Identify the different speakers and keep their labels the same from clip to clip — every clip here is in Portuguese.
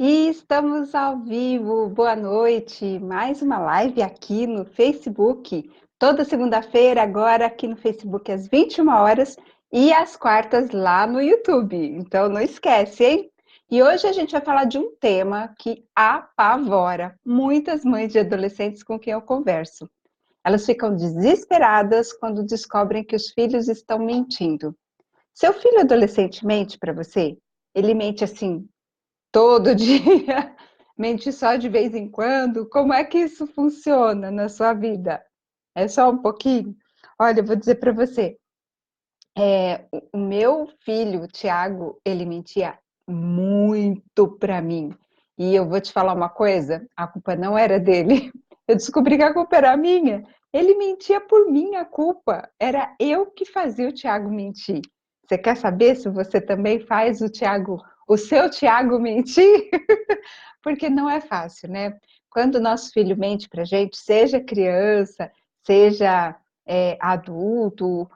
Speaker 1: E estamos ao vivo, boa noite. Mais uma live aqui no Facebook. Toda segunda-feira, agora aqui no Facebook, às 21 horas e às quartas lá no YouTube. Então não esquece, hein? E hoje a gente vai falar de um tema que apavora muitas mães de adolescentes com quem eu converso. Elas ficam desesperadas quando descobrem que os filhos estão mentindo. Seu filho adolescente mente para você? Ele mente assim todo dia? Mente só de vez em quando? Como é que isso funciona na sua vida? É só um pouquinho? Olha, eu vou dizer para você, o meu filho, o Thiago, ele mentia muito para mim. E eu vou te falar uma coisa, a culpa não era dele. Eu descobri que a culpa era minha. Ele mentia por minha culpa. Era eu que fazia o Thiago mentir. Você quer saber se você também faz o seu Thiago mentir? Porque não é fácil, né? Quando o nosso filho mente para a gente, seja criança, seja adulto,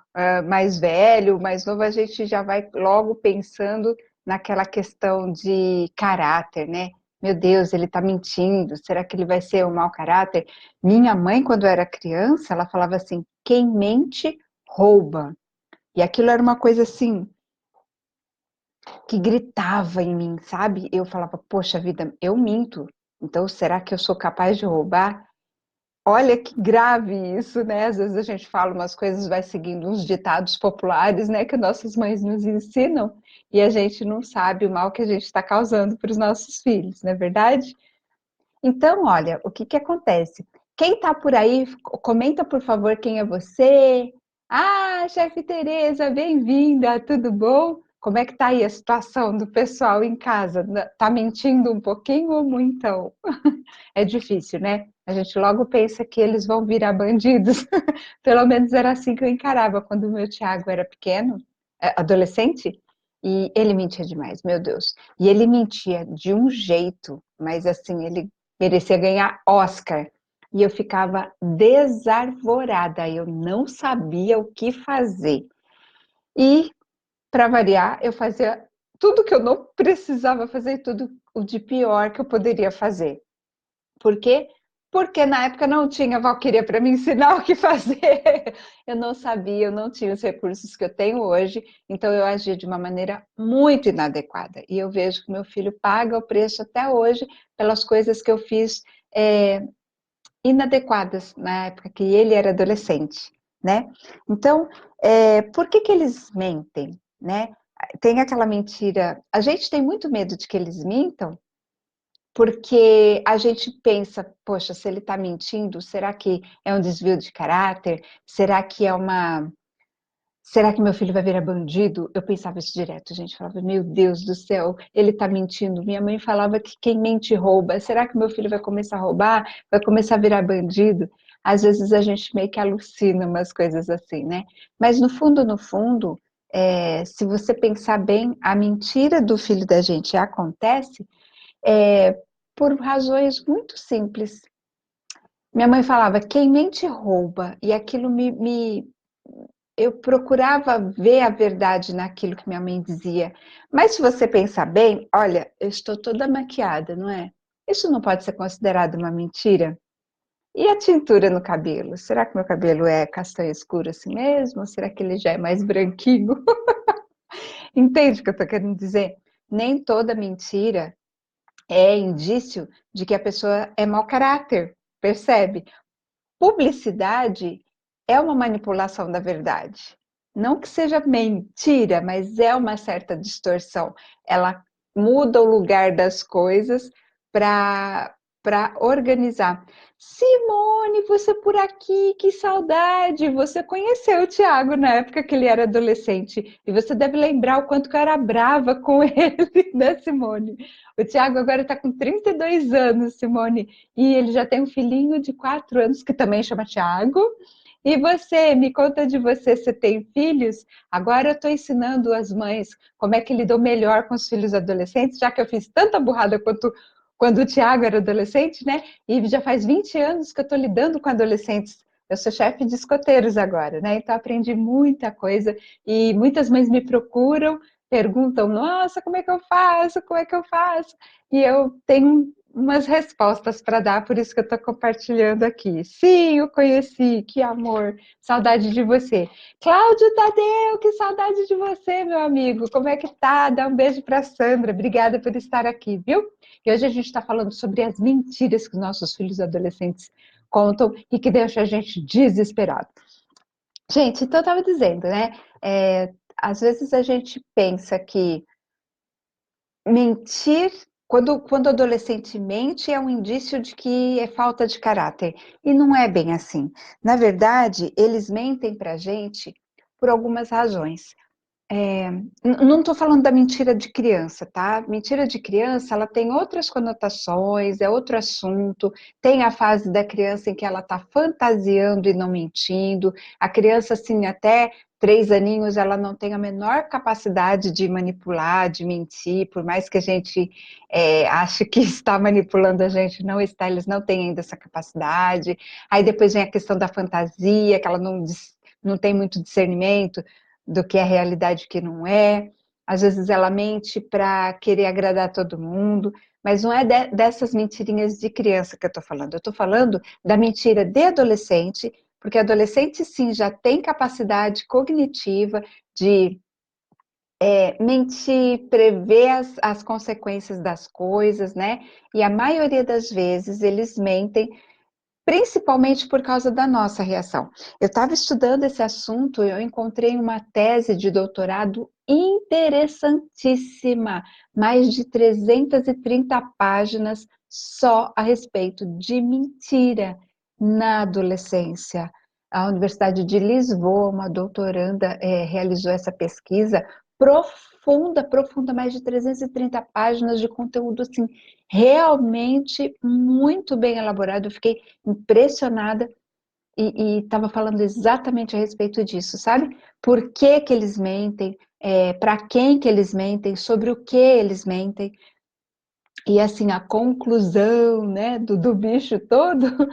Speaker 1: mais velho, mais novo, a gente já vai logo pensando naquela questão de caráter, né? Meu Deus, ele está mentindo, será que ele vai ser um mau caráter? Minha mãe, quando eu era criança, ela falava assim: quem mente, rouba. E aquilo era uma coisa assim, que gritava em mim, sabe? Eu falava, poxa vida, eu minto, então será que eu sou capaz de roubar? Olha que grave isso, né? Às vezes a gente fala umas coisas, vai seguindo uns ditados populares, né, que nossas mães nos ensinam, e a gente não sabe o mal que a gente está causando para os nossos filhos, não é verdade? Então, olha, o que que acontece? Quem está por aí, comenta por favor quem é você. Ah, chefe Tereza, bem-vinda, tudo bom? Como é que tá aí a situação do pessoal em casa? Tá mentindo um pouquinho ou muitão? É difícil, né? A gente logo pensa que eles vão virar bandidos. Pelo menos era assim que eu encarava quando o meu Thiago era pequeno, adolescente, e ele mentia demais, meu Deus. E ele mentia de um jeito, mas assim, ele merecia ganhar Oscar. E eu ficava desarvorada, eu não sabia o que fazer. E, para variar, eu fazia tudo que eu não precisava fazer, tudo o de pior que eu poderia fazer. Por quê? Porque na época não tinha Valquíria para me ensinar o que fazer. Eu não sabia, eu não tinha os recursos que eu tenho hoje, então eu agia de uma maneira muito inadequada. E eu vejo que meu filho paga o preço até hoje pelas coisas que eu fiz é, inadequadas na época que ele era adolescente, né? Então, por que que eles mentem, né? Tem aquela mentira. A gente tem muito medo de que eles mintam, porque a gente pensa, poxa, se ele está mentindo, será que é um desvio de caráter? Será que é uma. Será que meu filho vai virar bandido? Eu pensava isso direto, gente. Falava, meu Deus do céu, ele está mentindo. Minha mãe falava que quem mente rouba. Será que meu filho vai começar a roubar? Vai começar a virar bandido? Às vezes a gente meio que alucina umas coisas assim, né? Mas no fundo, se você pensar bem, a mentira do filho da gente acontece é, por razões muito simples. Minha mãe falava, quem mente rouba, e aquilo eu procurava ver a verdade naquilo que minha mãe dizia. Mas se você pensar bem, olha, eu estou toda maquiada, não é? Isso não pode ser considerado uma mentira? E a tintura no cabelo? Será que meu cabelo é castanho escuro assim mesmo? Ou será que ele já é mais branquinho? Entende o que eu estou querendo dizer? Nem toda mentira é indício de que a pessoa é mau caráter, percebe? Publicidade é uma manipulação da verdade. Não que seja mentira, mas é uma certa distorção. Ela muda o lugar das coisas para organizar. Simone, você por aqui, que saudade! Você conheceu o Tiago na época que ele era adolescente e você deve lembrar o quanto que eu era brava com ele, né, Simone? O Tiago agora está com 32 anos, Simone, e ele já tem um filhinho de 4 anos que também chama Tiago. E você, me conta de você, você tem filhos? Agora eu estou ensinando as mães como é que lidam melhor com os filhos adolescentes, já que eu fiz tanta burrada quanto quando o Tiago era adolescente, né? E já faz 20 anos que eu estou lidando com adolescentes. Eu sou chefe de escoteiros agora, né? Então aprendi muita coisa e muitas mães me procuram perguntam, nossa, como é que eu faço? Como é que eu faço? E eu tenho umas respostas para dar, por isso que eu estou compartilhando aqui. Sim, eu conheci, que amor, saudade de você. Cláudio Tadeu, que saudade de você, meu amigo. Como é que tá? Dá um beijo para Sandra. Obrigada por estar aqui, viu? E hoje a gente está falando sobre as mentiras que nossos filhos adolescentes contam e que deixam a gente desesperado. Gente, então eu estava dizendo, né? Às vezes a gente pensa que mentir, quando o adolescente mente, é um indício de que é falta de caráter. E não é bem assim. Na verdade, eles mentem para a gente por algumas razões. Não estou falando da mentira de criança, tá? Mentira de criança, ela tem outras conotações, é outro assunto. Tem a fase da criança em que ela está fantasiando e não mentindo. A criança, assim, até 3 aninhos, ela não tem a menor capacidade de manipular, de mentir, por mais que a gente ache que está manipulando a gente, não está, eles não têm ainda essa capacidade. Aí depois vem a questão da fantasia, que ela não tem muito discernimento do que é realidade e o que não é. Às vezes ela mente para querer agradar todo mundo, mas não é dessas mentirinhas de criança que eu estou falando. Eu estou falando da mentira de adolescente, porque adolescente sim já tem capacidade cognitiva de mentir, prever as consequências das coisas, né? E a maioria das vezes eles mentem principalmente por causa da nossa reação. Eu estava estudando esse assunto e eu encontrei uma tese de doutorado interessantíssima, mais de 330 páginas só a respeito de mentira na adolescência. A Universidade de Lisboa, uma doutoranda, realizou essa pesquisa profunda, profunda, mais de 330 páginas de conteúdo, assim, realmente muito bem elaborado. Eu fiquei impressionada e estava falando exatamente a respeito disso, sabe? Por que que eles mentem, para quem que eles mentem, sobre o que eles mentem. E assim, a conclusão, né, do bicho todo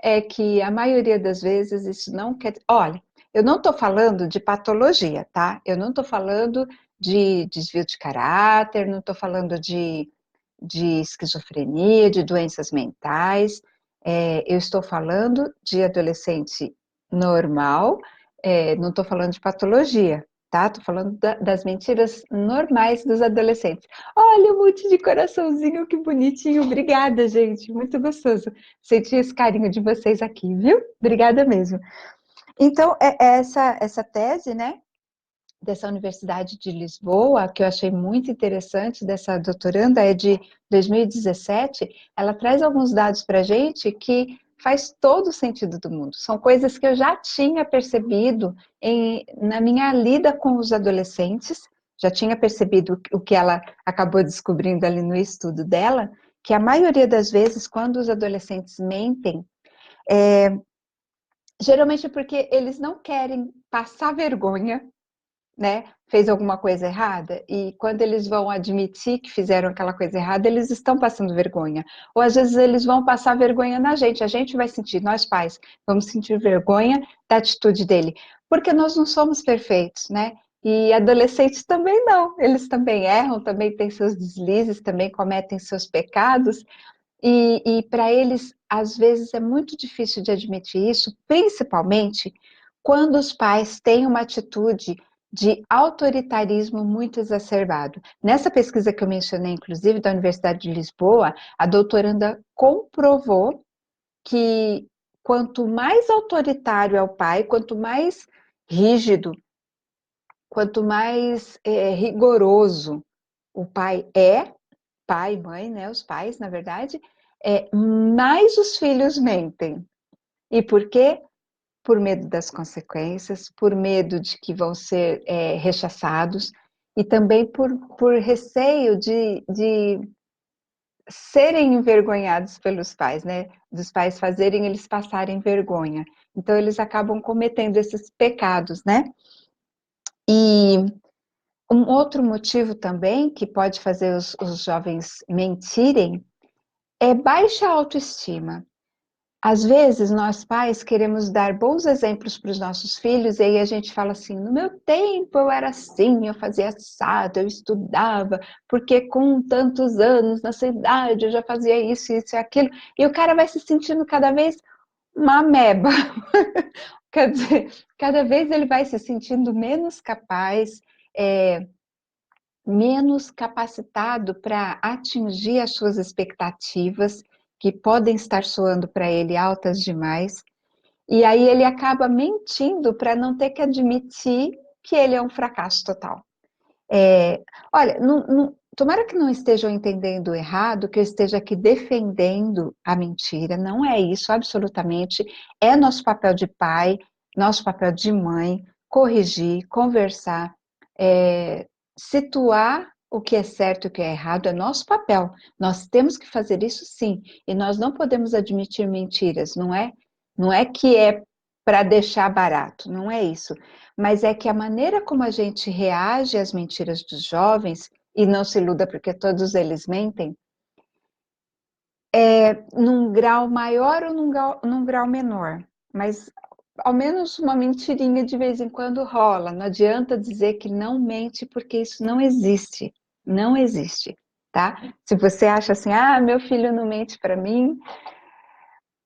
Speaker 1: é que a maioria das vezes isso não quer. Olha, eu não estou falando de patologia, tá? Eu não estou falando de desvio de caráter, não estou falando de esquizofrenia, de doenças mentais. Eu estou falando de adolescente normal, não estou falando de patologia, tá? Estou falando das mentiras normais dos adolescentes. Olha um monte de coraçãozinho, que bonitinho. Obrigada, gente. Muito gostoso sentir esse carinho de vocês aqui, viu? Obrigada mesmo. Então, essa tese, né? Dessa Universidade de Lisboa, que eu achei muito interessante, dessa doutoranda, é de 2017, ela traz alguns dados para a gente que faz todo o sentido do mundo. São coisas que eu já tinha percebido na minha lida com os adolescentes, já tinha percebido o que ela acabou descobrindo ali no estudo dela, que a maioria das vezes, quando os adolescentes mentem, geralmente porque eles não querem passar vergonha, né, fez alguma coisa errada, e quando eles vão admitir que fizeram aquela coisa errada, eles estão passando vergonha. Ou às vezes eles vão passar vergonha na gente, a gente vai sentir, nós pais, vamos sentir vergonha da atitude dele, porque nós não somos perfeitos, né? E adolescentes também não, eles também erram, também têm seus deslizes, também cometem seus pecados, e para eles, às vezes, é muito difícil de admitir isso, principalmente quando os pais têm uma atitude de autoritarismo muito exacerbado. Nessa pesquisa que eu mencionei, inclusive, da Universidade de Lisboa, a doutoranda comprovou que quanto mais autoritário é o pai, quanto mais rígido, quanto mais rigoroso o pai é, pai e mãe, né, os pais, na verdade, mais os filhos mentem. E por quê? Por medo das consequências, por medo de que vão ser rechaçados, e também por receio de serem envergonhados pelos pais, né? Dos pais fazerem eles passarem vergonha. Então, eles acabam cometendo esses pecados, né? E um outro motivo também que pode fazer os jovens mentirem é baixa autoestima. Às vezes, nós pais queremos dar bons exemplos para os nossos filhos, e aí a gente fala assim: no meu tempo eu era assim, eu fazia assado, eu estudava, porque com tantos anos nessa idade eu já fazia isso, isso e aquilo, e o cara vai se sentindo cada vez uma ameba. Quer dizer, cada vez ele vai se sentindo menos capaz, é, menos capacitado para atingir as suas expectativas, que podem estar soando para ele altas demais, e aí ele acaba mentindo para não ter que admitir que ele é um fracasso total. Olha, tomara que não estejam entendendo errado, que eu esteja aqui defendendo a mentira, não é isso, absolutamente. É nosso papel de pai, nosso papel de mãe, corrigir, conversar, situar o que é certo e o que é errado, é nosso papel. Nós temos que fazer isso sim, e nós não podemos admitir mentiras, não é? Não é que é para deixar barato, não é isso, mas é que a maneira como a gente reage às mentiras dos jovens, e não se iluda porque todos eles mentem, é num grau maior ou num grau menor, mas ao menos uma mentirinha de vez em quando rola. Não adianta dizer que não mente, porque isso não existe. Não existe, tá? Se você acha assim, ah, meu filho não mente para mim,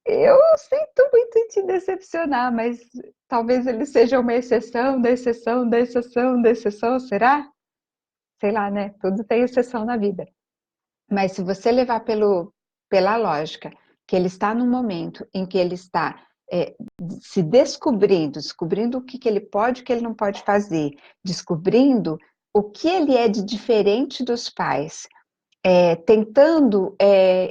Speaker 1: eu sinto muito em te decepcionar, mas talvez ele seja uma exceção da exceção da exceção da exceção, será? Sei lá, né? Tudo tem exceção na vida. Mas se você levar pela lógica, que ele está no momento em que ele está se descobrindo o que ele pode e o que ele não pode fazer, descobrindo o que ele é de diferente dos pais, tentando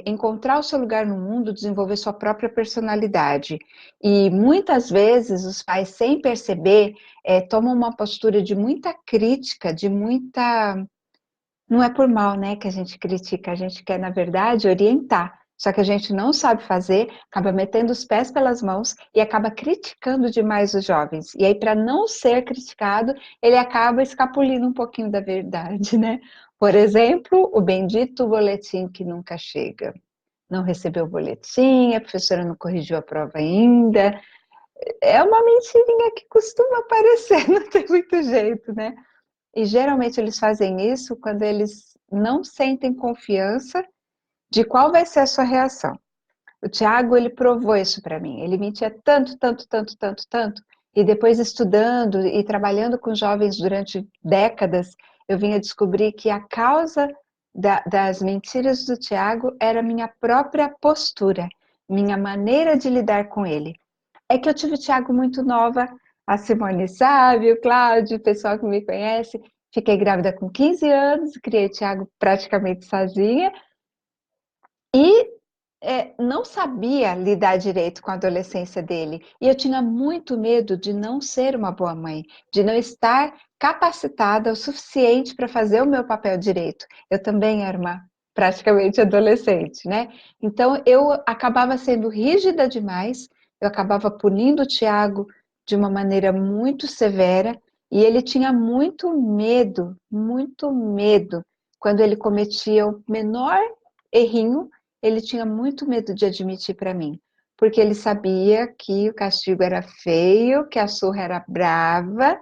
Speaker 1: encontrar o seu lugar no mundo, desenvolver sua própria personalidade. E muitas vezes os pais, sem perceber, tomam uma postura de muita crítica, de muita. Não é por mal, né, que a gente critica, a gente quer, na verdade, orientar. Só que a gente não sabe fazer, acaba metendo os pés pelas mãos e acaba criticando demais os jovens. E aí, para não ser criticado, ele acaba escapulindo um pouquinho da verdade, né? Por exemplo, o bendito boletim que nunca chega. Não recebeu o boletim, a professora não corrigiu a prova ainda. É uma mentirinha que costuma aparecer, não tem muito jeito, né? E geralmente eles fazem isso quando eles não sentem confiança de qual vai ser a sua reação. O Tiago, ele provou isso para mim. Ele mentia tanto, tanto, tanto, tanto, tanto. E depois estudando e trabalhando com jovens durante décadas, eu vinha descobrir que a causa das mentiras do Tiago era minha própria postura, minha maneira de lidar com ele. É que eu tive o Thiago muito nova, a Simone sabe, o Cláudio, o pessoal que me conhece. Fiquei grávida com 15 anos, criei o Thiago praticamente sozinha e não sabia lidar direito com a adolescência dele. E eu tinha muito medo de não ser uma boa mãe, de não estar capacitada o suficiente para fazer o meu papel direito. Eu também era uma praticamente adolescente, né? Então eu acabava sendo rígida demais, eu acabava punindo o Tiago de uma maneira muito severa, e ele tinha muito medo quando ele cometia o menor errinho, ele tinha muito medo de admitir para mim, porque ele sabia que o castigo era feio, que a surra era brava,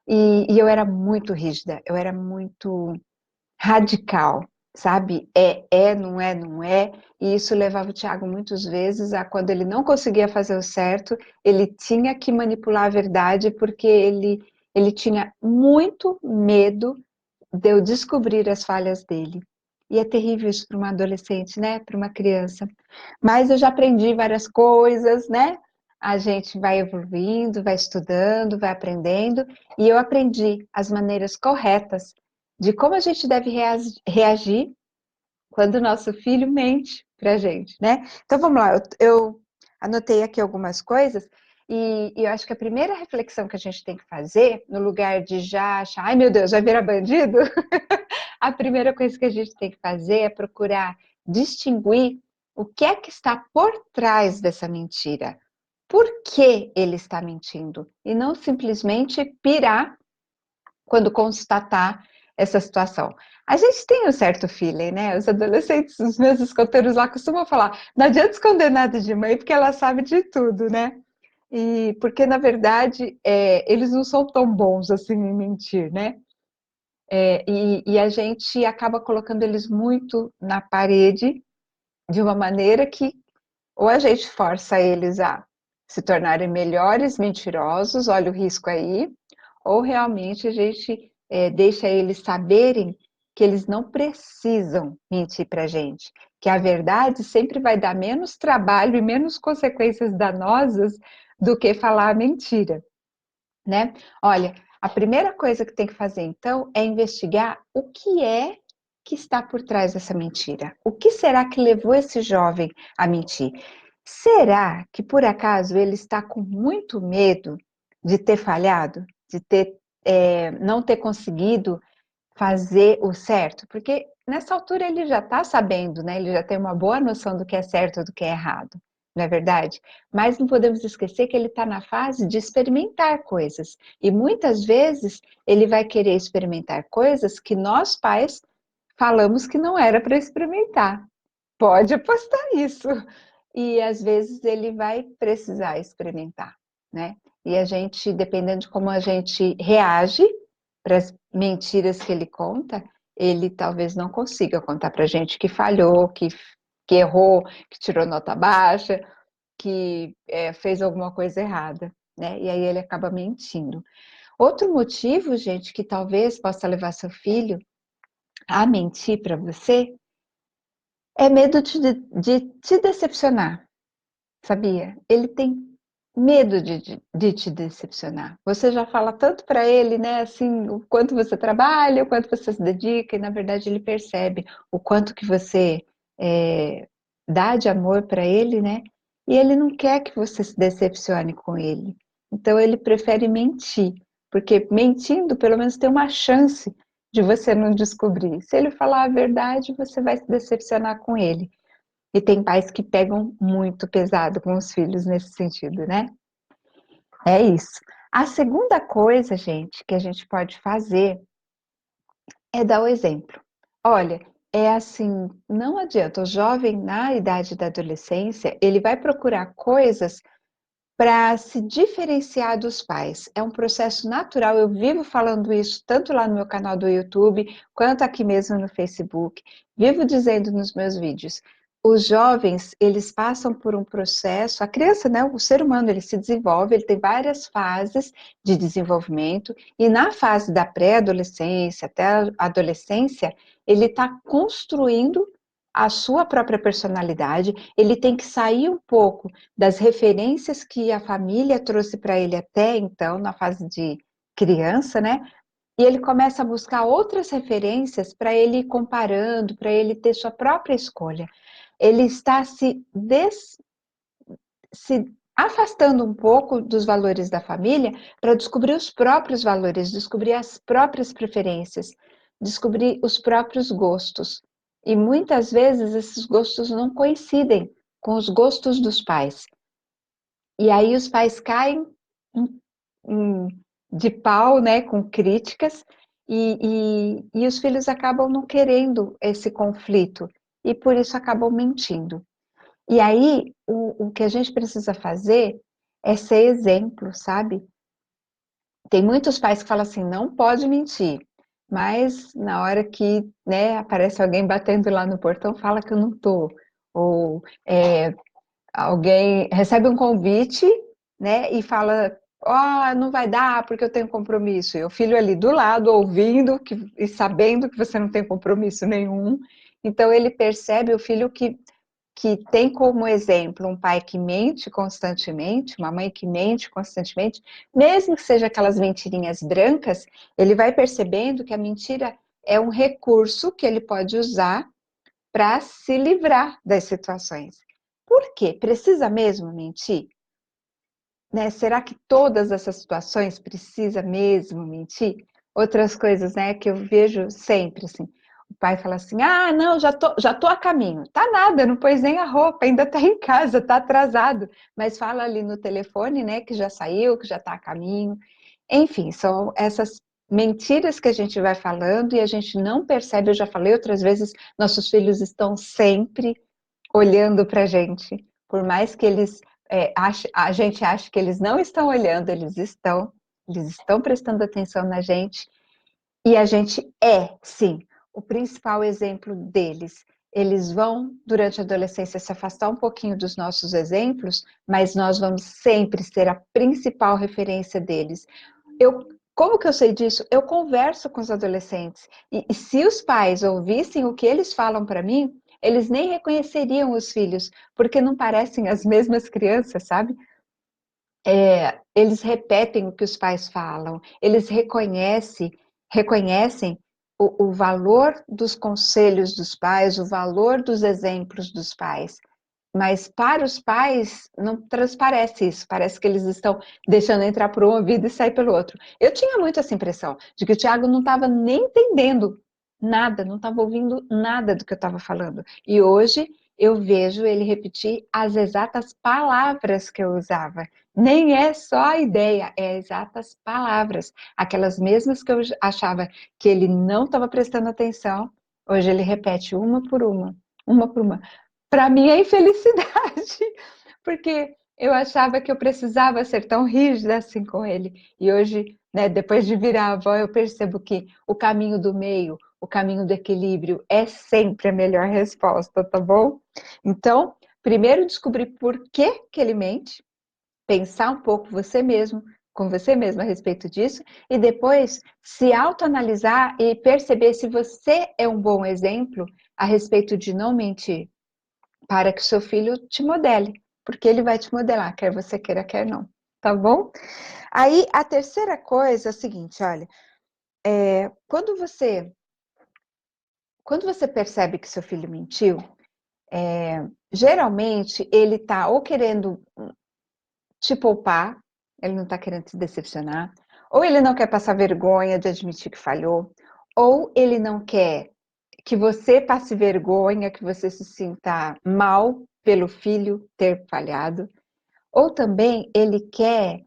Speaker 1: e eu era muito rígida, eu era muito radical, sabe? Não é, não é. E isso levava o Tiago muitas vezes a, quando ele não conseguia fazer o certo, ele tinha que manipular a verdade, porque ele tinha muito medo de eu descobrir as falhas dele. E é terrível isso para uma adolescente, né? Para uma criança. Mas eu já aprendi várias coisas, né? A gente vai evoluindo, vai estudando, vai aprendendo, e eu aprendi as maneiras corretas de como a gente deve reagir quando o nosso filho mente para a gente, né? Então vamos lá, eu anotei aqui algumas coisas, e eu acho que a primeira reflexão que a gente tem que fazer, no lugar de já achar, ai meu Deus, vai virar bandido, a primeira coisa que a gente tem que fazer é procurar distinguir o que é que está por trás dessa mentira. Por que ele está mentindo? E não simplesmente pirar quando constatar essa situação. A gente tem um certo feeling, né? Os adolescentes, os meus escoteiros lá costumam falar, não adianta esconder nada de mãe, porque ela sabe de tudo, né? E porque, na verdade, eles não são tão bons assim em mentir, né? E a gente acaba colocando eles muito na parede de uma maneira que ou a gente força eles a se tornarem melhores mentirosos, olha o risco aí, ou realmente a gente deixa eles saberem que eles não precisam mentir para a gente, que a verdade sempre vai dar menos trabalho e menos consequências danosas do que falar a mentira, né? Olha, a primeira coisa que tem que fazer então é investigar o que é que está por trás dessa mentira. O que será que levou esse jovem a mentir? Será que por acaso ele está com muito medo de ter falhado, de ter não ter conseguido fazer o certo? Porque nessa altura ele já está sabendo, né? Ele já tem uma boa noção do que é certo e do que é errado, não é verdade? Mas não podemos esquecer que ele está na fase de experimentar coisas. E muitas vezes ele vai querer experimentar coisas que nós pais falamos que não era para experimentar. Pode apostar isso. E às vezes ele vai precisar experimentar, né? E a gente, dependendo de como a gente reage para as mentiras que ele conta, ele talvez não consiga contar para a gente que falhou, que errou, que tirou nota baixa, que fez alguma coisa errada, né? E aí ele acaba mentindo. Outro motivo, gente, que talvez possa levar seu filho a mentir para você é medo de te decepcionar, sabia? Ele tem medo de te decepcionar. Você já fala tanto para ele, né? Assim, o quanto você trabalha, o quanto você se dedica, e na verdade ele percebe o quanto que você dá de amor para ele, né? E ele não quer que você se decepcione com ele. Então ele prefere mentir, porque mentindo, pelo menos tem uma chance de você não descobrir. Se ele falar a verdade, você vai se decepcionar com ele. E tem pais que pegam muito pesado com os filhos nesse sentido, né? É isso. A segunda coisa, gente, que a gente pode fazer é dar o exemplo. Olha, é assim, não adianta, o jovem na idade da adolescência, ele vai procurar coisas para se diferenciar dos pais. É um processo natural, eu vivo falando isso tanto lá no meu canal do YouTube, quanto aqui mesmo no Facebook, vivo dizendo nos meus vídeos. Os jovens, eles passam por um processo, a criança, né, o ser humano, ele se desenvolve, ele tem várias fases de desenvolvimento, e na fase da pré-adolescência até a adolescência, ele está construindo a sua própria personalidade, ele tem que sair um pouco das referências que a família trouxe para ele até então, na fase de criança, né? E ele começa a buscar outras referências para ele ir comparando, para ele ter sua própria escolha. Ele está se afastando um pouco dos valores da família para descobrir os próprios valores, descobrir as próprias preferências, descobrir os próprios gostos. E muitas vezes esses gostos não coincidem com os gostos dos pais. E aí os pais caem de pau, né, com críticas, e os filhos acabam não querendo esse conflito, e por isso acabam mentindo. E aí, o que a gente precisa fazer é ser exemplo, sabe? Tem muitos pais que falam assim, não pode mentir, mas na hora que, né, aparece alguém batendo lá no portão, fala que eu não tô. Ou alguém recebe um convite, né, e fala, ó, não vai dar porque eu tenho compromisso. E o filho ali do lado, ouvindo e sabendo que você não tem compromisso nenhum. Então ele percebe o filho que tem como exemplo um pai que mente constantemente, uma mãe que mente constantemente, mesmo que seja aquelas mentirinhas brancas, ele vai percebendo que a mentira é um recurso que ele pode usar para se livrar das situações. Por quê? Precisa mesmo mentir? Né? Será que todas essas situações precisa mesmo mentir? Outras coisas, né, que eu vejo sempre, assim, o pai fala assim, ah, não, já tô a caminho. Tá nada, não pôs nem a roupa, ainda tá em casa, tá atrasado. Mas fala ali no telefone, né, que já saiu, que já tá a caminho. Enfim, são essas mentiras que a gente vai falando e a gente não percebe. Eu já falei outras vezes, nossos filhos estão sempre olhando para a gente. Por mais que a gente ache que eles não estão olhando, eles estão prestando atenção na gente. E a gente sim, o principal exemplo deles. Eles vão, durante a adolescência, se afastar um pouquinho dos nossos exemplos, mas nós vamos sempre ser a principal referência deles. Como que eu sei disso? Eu converso com os adolescentes. E se os pais ouvissem o que eles falam para mim, eles nem reconheceriam os filhos, porque não parecem as mesmas crianças, sabe? Eles repetem o que os pais falam, eles reconhecem o valor dos conselhos dos pais, o valor dos exemplos dos pais. Mas para os pais não transparece isso, parece que eles estão deixando entrar por um ouvido e sair pelo outro. Eu tinha muito essa impressão de que o Tiago não estava nem entendendo nada, não estava ouvindo nada do que eu estava falando. E hoje eu vejo ele repetir as exatas palavras que eu usava. Nem é só a ideia, é exatas palavras. Aquelas mesmas que eu achava que ele não estava prestando atenção, hoje ele repete uma por uma por uma. Para mim é infelicidade, porque eu achava que eu precisava ser tão rígida assim com ele. E hoje, né, depois de virar avó, eu percebo que o caminho do meio, o caminho do equilíbrio é sempre a melhor resposta, tá bom? Então, primeiro descobrir por que ele mente, pensar um pouco você mesmo, com você mesmo a respeito disso, e depois se autoanalisar e perceber se você é um bom exemplo a respeito de não mentir, para que o seu filho te modele, porque ele vai te modelar, quer você queira, quer não, tá bom? Aí a terceira coisa é o seguinte, olha, quando você percebe que seu filho mentiu, geralmente ele tá ou querendo te poupar, ele não tá querendo te decepcionar, ou ele não quer passar vergonha de admitir que falhou, ou ele não quer que você passe vergonha, que você se sinta mal pelo filho ter falhado, ou também ele quer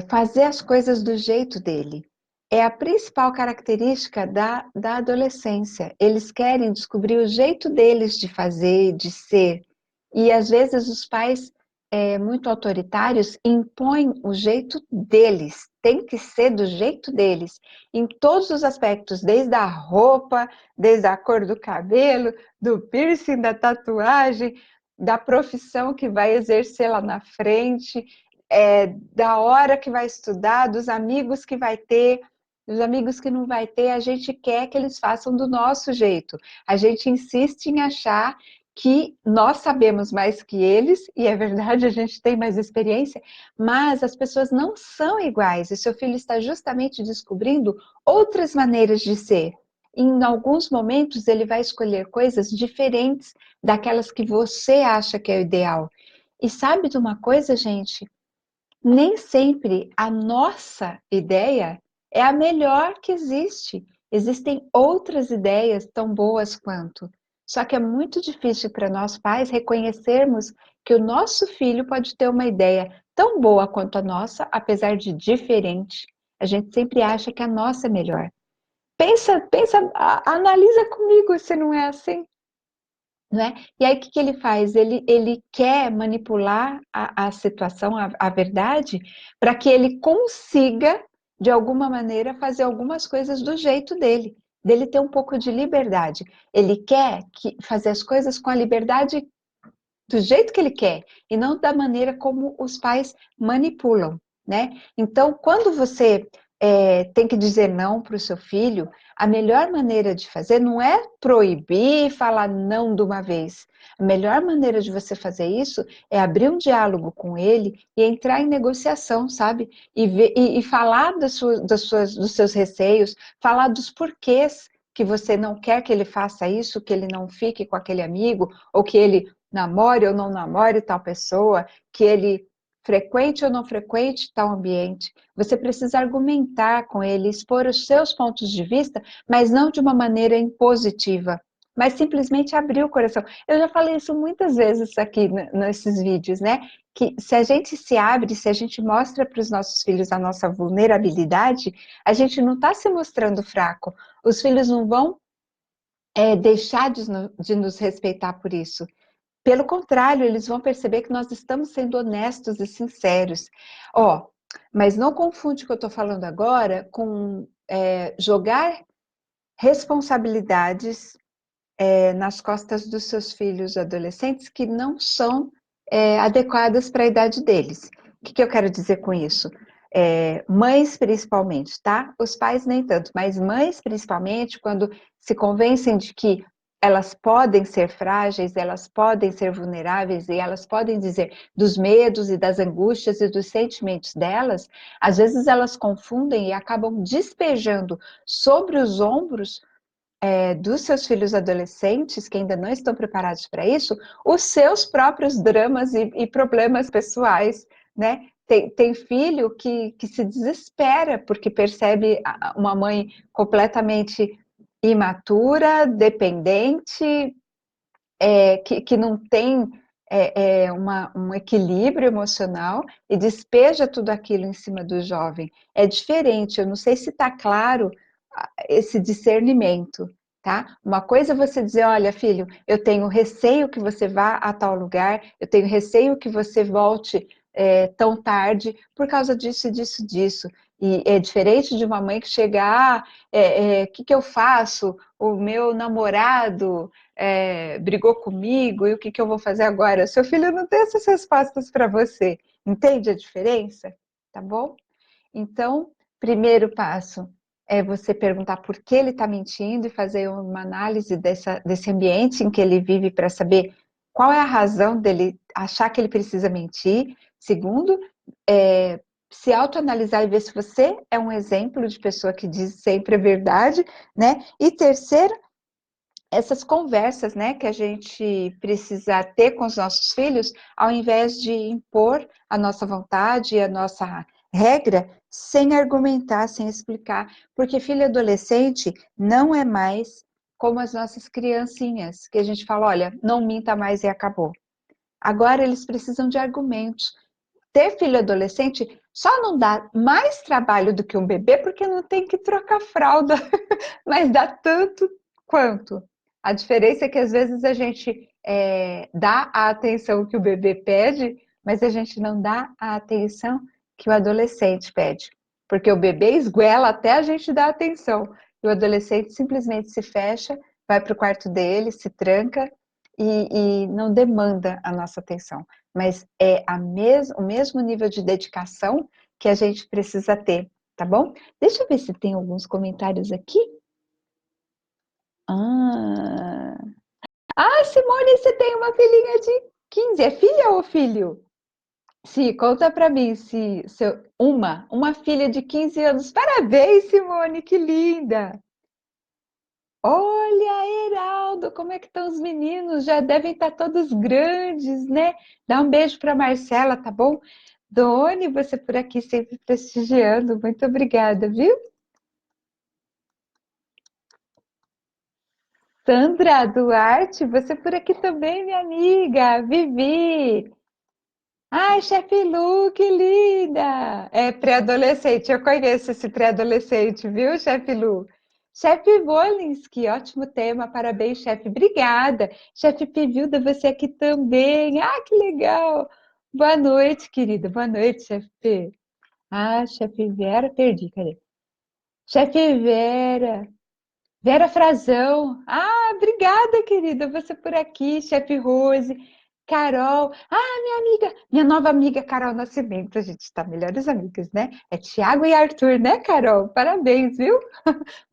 Speaker 1: fazer as coisas do jeito dele. É a principal característica da adolescência. Eles querem descobrir o jeito deles de fazer, de ser. E às vezes os pais, muito autoritários, impõem o jeito deles. Tem que ser do jeito deles, em todos os aspectos, desde a roupa, desde a cor do cabelo, do piercing, da tatuagem, da profissão que vai exercer lá na frente, da hora que vai estudar, dos amigos que vai ter, dos amigos que não vai ter, a gente quer que eles façam do nosso jeito. A gente insiste em achar que nós sabemos mais que eles, e é verdade, a gente tem mais experiência, mas as pessoas não são iguais, e seu filho está justamente descobrindo outras maneiras de ser. Em alguns momentos, ele vai escolher coisas diferentes daquelas que você acha que é o ideal. E sabe de uma coisa, gente? Nem sempre a nossa ideia é a melhor que existe. Existem outras ideias tão boas quanto. Só que é muito difícil para nós pais reconhecermos que o nosso filho pode ter uma ideia tão boa quanto a nossa, apesar de diferente. A gente sempre acha que a nossa é melhor. Pensa, analisa comigo se não é assim. Né? E aí, o que ele faz? Ele quer manipular a situação, a verdade, para que ele consiga, de alguma maneira, fazer algumas coisas do jeito dele ter um pouco de liberdade. Ele quer fazer as coisas com a liberdade do jeito que ele quer, e não da maneira como os pais manipulam, né? Então, quando você tem que dizer não para o seu filho, a melhor maneira de fazer não é proibir e falar não de uma vez. A melhor maneira de você fazer isso é abrir um diálogo com ele e entrar em negociação, sabe? E falar dos seus receios, falar dos porquês que você não quer que ele faça isso, que ele não fique com aquele amigo, ou que ele namore ou não namore tal pessoa, que ele frequente ou não frequente tal ambiente. Você precisa argumentar com ele, expor os seus pontos de vista, mas não de uma maneira impositiva. mas simplesmente abrir o coração. Eu já falei isso muitas vezes aqui nesses vídeos, né? Que se a gente se abre, se a gente mostra para os nossos filhos a nossa vulnerabilidade, a gente não está se mostrando fraco. Os filhos não vão deixar de nos respeitar por isso. Pelo contrário, eles vão perceber que nós estamos sendo honestos e sinceros. Ó, mas não confunde o que eu estou falando agora com jogar responsabilidades nas costas dos seus filhos adolescentes que não são adequadas para a idade deles. O que eu quero dizer com isso? Mães principalmente, tá? Os pais nem tanto, mas mães principalmente, quando se convencem de que elas podem ser frágeis, elas podem ser vulneráveis e elas podem dizer dos medos e das angústias e dos sentimentos delas, às vezes elas confundem e acabam despejando sobre os ombros dos seus filhos adolescentes, que ainda não estão preparados para isso, os seus próprios dramas e problemas pessoais, né? Tem filho que se desespera porque percebe uma mãe completamente imatura, dependente, que não tem um equilíbrio emocional e despeja tudo aquilo em cima do jovem. É diferente, eu não sei se está claro esse discernimento, tá? Uma coisa é você dizer, olha, filho, eu tenho receio que você vá a tal lugar, eu tenho receio que você volte tão tarde por causa disso, disso, disso. E é diferente de uma mãe que chega, que eu faço? O meu namorado brigou comigo, e o que eu vou fazer agora? Seu filho não tem essas respostas para você. Entende a diferença? Tá bom? Então, primeiro passo é você perguntar por que ele está mentindo e fazer uma análise desse ambiente em que ele vive para saber qual é a razão dele achar que ele precisa mentir. Segundo, se autoanalisar e ver se você é um exemplo de pessoa que diz sempre a verdade, né? E terceiro, essas conversas, né, que a gente precisa ter com os nossos filhos, ao invés de impor a nossa vontade, a nossa regra, sem argumentar, sem explicar, porque filho adolescente não é mais como as nossas criancinhas, que a gente fala, olha, não minta mais e acabou. Agora eles precisam de argumentos. Ter filho adolescente só não dá mais trabalho do que um bebê, porque não tem que trocar fralda, mas dá tanto quanto. A diferença é que às vezes a gente dá a atenção que o bebê pede, mas a gente não dá a atenção que o adolescente pede. Porque o bebê esguela até a gente dar atenção. E o adolescente simplesmente se fecha, vai para o quarto dele, se tranca e não demanda a nossa atenção. Mas é o mesmo nível de dedicação que a gente precisa ter, tá bom? Deixa eu ver se tem alguns comentários aqui. Ah, Simone, você tem uma filhinha de 15. É filha ou filho? Sim, conta pra mim se uma filha de 15 anos. Parabéns, Simone, que linda! Olha, Heraldo, como é que estão os meninos? Já devem estar todos grandes, né? Dá um beijo para Marcela, tá bom? Doni, você por aqui sempre prestigiando. Muito obrigada, viu? Sandra Duarte, você por aqui também, minha amiga. Vivi. Ai, chefe Lu, que linda! É pré-adolescente, eu conheço esse pré-adolescente, viu, chefe Lu? Chefe Wolinski, ótimo tema, parabéns, chefe. Obrigada. Chefe Pivilda, você aqui também. Ah, que legal. Boa noite, querida. Boa noite, chefe P. Ah, chefe Vera, perdi, cadê? Chefe Vera. Vera Frazão. Ah, obrigada, querida. Você por aqui, chefe Rose. Carol. Ah, minha amiga, minha nova amiga Carol Nascimento. A gente está melhores amigas, né? É Tiago e Arthur, né, Carol? Parabéns, viu?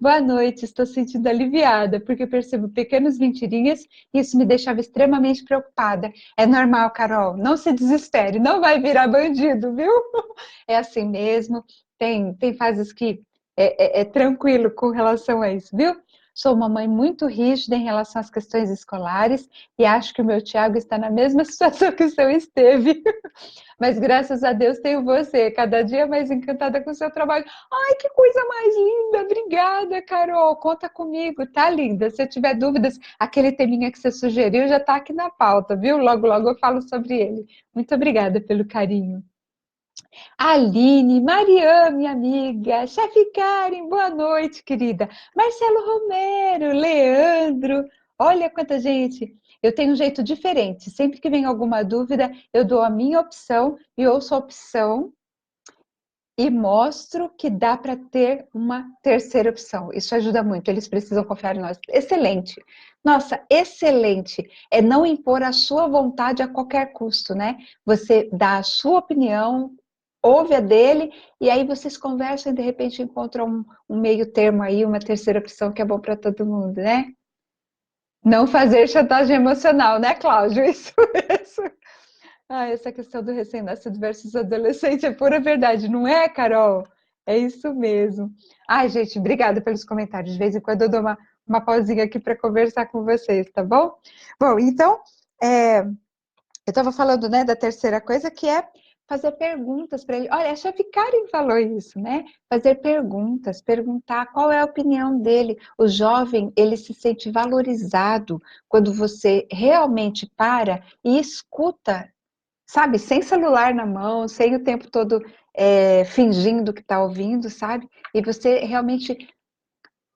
Speaker 1: Boa noite. Estou sentindo aliviada, porque percebo pequenas mentirinhas e isso me deixava extremamente preocupada. É normal, Carol. Não se desespere. Não vai virar bandido, viu? É assim mesmo. Tem fases que é tranquilo com relação a isso, viu? Sou uma mãe muito rígida em relação às questões escolares e acho que o meu Tiago está na mesma situação que o seu esteve. Mas graças a Deus tenho você, cada dia mais encantada com o seu trabalho. Ai, que coisa mais linda! Obrigada, Carol. Conta comigo, tá linda. Se eu tiver dúvidas, aquele teminha que você sugeriu já tá aqui na pauta, viu? Logo, logo eu falo sobre ele. Muito obrigada pelo carinho. Aline, Mariane, amiga, chefe Karen, boa noite, querida. Marcelo Romero, Leandro, olha quanta gente. Eu tenho um jeito diferente. Sempre que vem alguma dúvida, eu dou a minha opção e ouço a opção e mostro que dá para ter uma terceira opção. Isso ajuda muito, eles precisam confiar em nós. Excelente. Nossa, excelente. É não impor a sua vontade a qualquer custo, né? Você dá a sua opinião, ouve a dele, e aí vocês conversam e de repente encontram um meio termo aí, uma terceira opção que é bom para todo mundo, né? Não fazer chantagem emocional, né, Cláudio? Isso mesmo. Ah, essa questão do recém-nascido versus adolescente é pura verdade, não é, Carol? É isso mesmo. Ai, gente, obrigada pelos comentários. De vez em quando eu dou uma pausinha aqui para conversar com vocês, tá bom? Bom, então, eu estava falando, né, da terceira coisa, que é fazer perguntas para ele. Olha, a chefe Karen falou isso, né? Fazer perguntas, perguntar qual é a opinião dele. O jovem, ele se sente valorizado quando você realmente para e escuta, sabe, sem celular na mão, sem o tempo todo fingindo que está ouvindo, sabe? E você realmente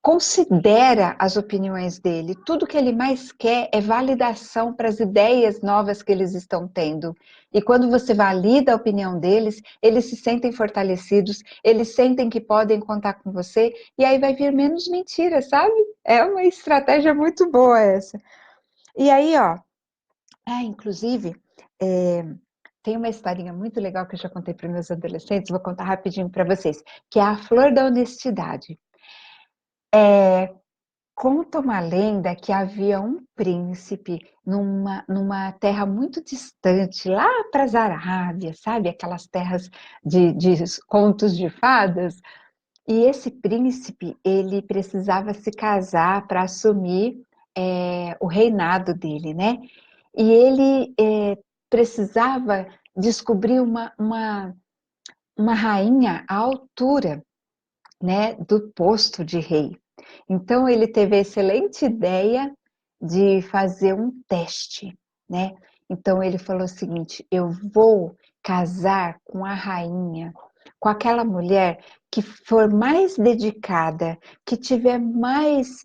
Speaker 1: considera as opiniões dele. Tudo que ele mais quer é validação para as ideias novas que eles estão tendo. E quando você valida a opinião deles, eles se sentem fortalecidos, eles sentem que podem contar com você, e aí vai vir menos mentira, sabe? É uma estratégia muito boa essa. E aí, ó, inclusive, é, tem uma historinha muito legal que eu já contei para meus adolescentes, vou contar rapidinho para vocês, que é a flor da honestidade. Conta uma lenda que havia um príncipe numa terra muito distante, lá para as Arábias, sabe? Aquelas terras de contos de fadas. E esse príncipe, ele precisava se casar para assumir o reinado dele, né? E ele precisava descobrir uma rainha à altura, né, do posto de rei. Então ele teve a excelente ideia de fazer um teste, né? Então ele falou o seguinte: eu vou casar com a rainha, com aquela mulher que for mais dedicada, que tiver mais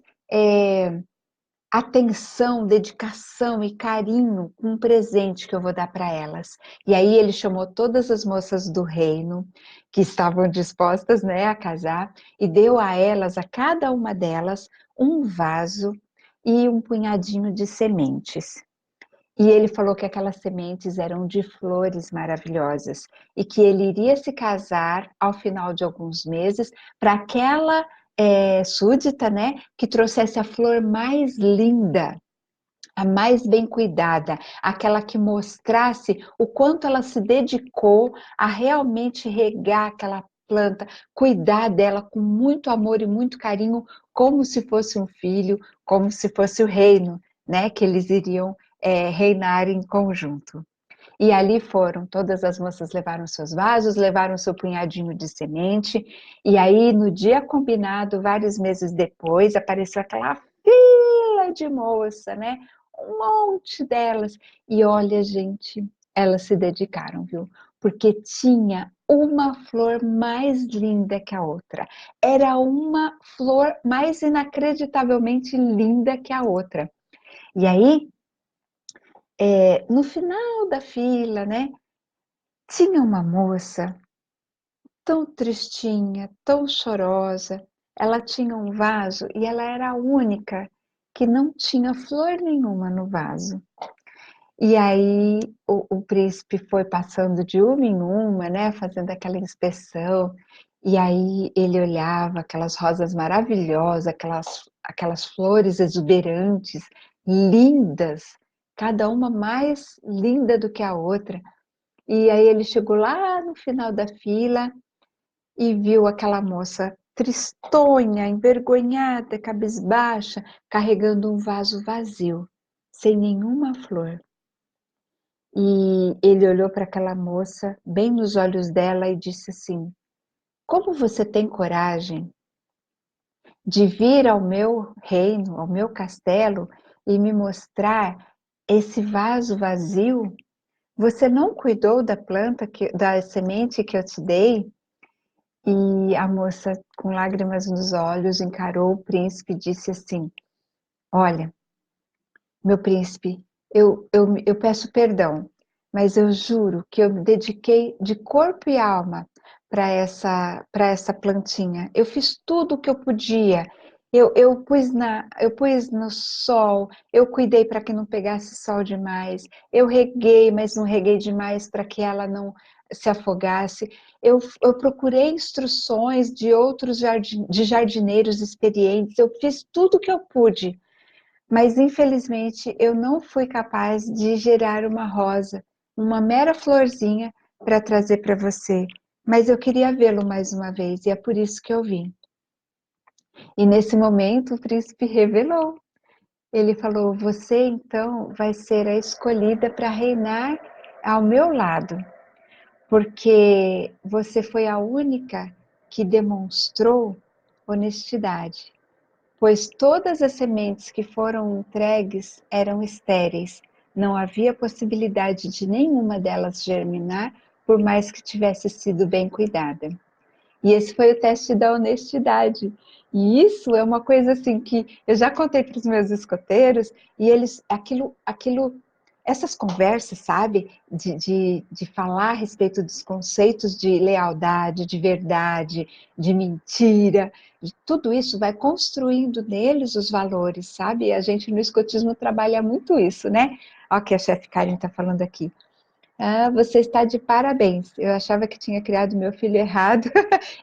Speaker 1: atenção, dedicação e carinho com um presente que eu vou dar para elas. E aí ele chamou todas as moças do reino que estavam dispostas, né, a casar e deu a elas, a cada uma delas, um vaso e um punhadinho de sementes. E ele falou que aquelas sementes eram de flores maravilhosas e que ele iria se casar ao final de alguns meses para aquela súdita, né, que trouxesse a flor mais linda, a mais bem cuidada, aquela que mostrasse o quanto ela se dedicou a realmente regar aquela planta, cuidar dela com muito amor e muito carinho, como se fosse um filho, como se fosse o reino, né, que eles iriam reinar em conjunto. E ali foram, todas as moças levaram seus vasos, levaram seu punhadinho de semente, e aí no dia combinado, vários meses depois, apareceu aquela fila de moça, né? Um monte delas. E olha, gente, elas se dedicaram, viu? Porque tinha uma flor mais linda que a outra. Era uma flor mais inacreditavelmente linda que a outra. E aí, no final da fila, né? Tinha uma moça tão tristinha, tão chorosa. Ela tinha um vaso e ela era a única que não tinha flor nenhuma no vaso. E aí o príncipe foi passando de uma em uma, né, fazendo aquela inspeção. E aí ele olhava aquelas rosas maravilhosas, aquelas flores exuberantes, lindas, cada uma mais linda do que a outra. E aí ele chegou lá no final da fila e viu aquela moça tristonha, envergonhada, cabisbaixa, carregando um vaso vazio, sem nenhuma flor. E ele olhou para aquela moça, bem nos olhos dela, e disse assim: como você tem coragem de vir ao meu reino, ao meu castelo, e me mostrar esse vaso vazio? Você não cuidou da planta, da semente que eu te dei? E a moça, com lágrimas nos olhos, encarou o príncipe e disse assim: olha, meu príncipe, eu peço perdão, mas eu juro que eu me dediquei de corpo e alma para essa plantinha. Eu fiz tudo o que eu podia. Eu pus no sol, eu cuidei para que não pegasse sol demais, eu reguei, mas não reguei demais para que ela não se afogasse. Eu procurei instruções de outros de jardineiros experientes, eu fiz tudo o que eu pude, mas infelizmente eu não fui capaz de gerar uma rosa, uma mera florzinha para trazer para você. Mas eu queria vê-lo mais uma vez e é por isso que eu vim. E nesse momento o príncipe revelou. Ele falou: você então vai ser a escolhida para reinar ao meu lado, porque você foi a única que demonstrou honestidade. Pois todas as sementes que foram entregues eram estéreis, não havia possibilidade de nenhuma delas germinar, por mais que tivesse sido bem cuidada. E esse foi o teste da honestidade. E isso é uma coisa assim que eu já contei para os meus escoteiros, e eles, essas conversas, sabe, de falar a respeito dos conceitos de lealdade, de verdade, de mentira, de tudo isso vai construindo neles os valores, sabe? E a gente no escotismo trabalha muito isso, né? Olha o que a chefe Karen está falando aqui. Ah, você está de parabéns. Eu achava que tinha criado meu filho errado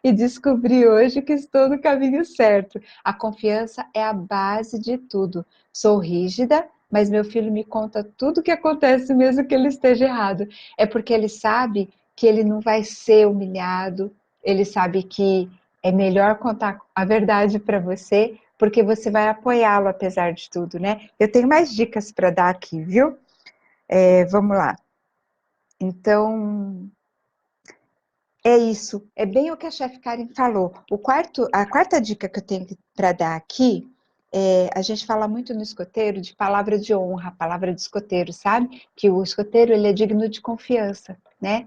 Speaker 1: e descobri hoje que estou no caminho certo. A confiança é a base de tudo. Sou rígida, mas meu filho me conta tudo o que acontece, mesmo que ele esteja errado. É porque ele sabe que ele não vai ser humilhado, ele sabe que é melhor contar a verdade para você, porque você vai apoiá-lo apesar de tudo, né? Eu tenho mais dicas para dar aqui, viu? Vamos lá. Então, é isso. É bem o que a chefe Karen falou. A quarta dica que eu tenho para dar aqui, a gente fala muito no escoteiro de palavra de honra, palavra de escoteiro, sabe? Que o escoteiro ele é digno de confiança, né?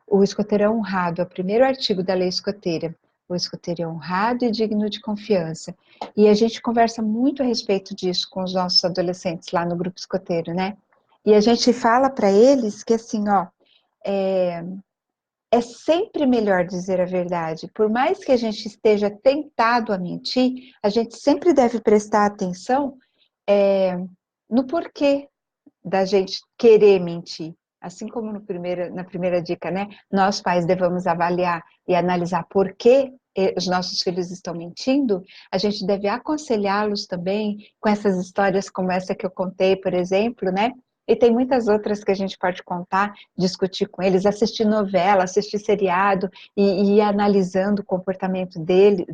Speaker 1: O escoteiro é honrado, é o primeiro artigo da lei escoteira. O escoteiro é honrado e digno de confiança. E a gente conversa muito a respeito disso com os nossos adolescentes lá no grupo escoteiro, né? E a gente fala para eles que assim, ó, é, é sempre melhor dizer a verdade. Por mais que a gente esteja tentado a mentir, a gente sempre deve prestar atenção no porquê da gente querer mentir. Assim como no na primeira dica, né? Nós pais devemos avaliar e analisar por que os nossos filhos estão mentindo, a gente deve aconselhá-los também com essas histórias como essa que eu contei, por exemplo, né? E tem muitas outras que a gente pode contar, discutir com eles, assistir novela, assistir seriado e ir analisando o comportamento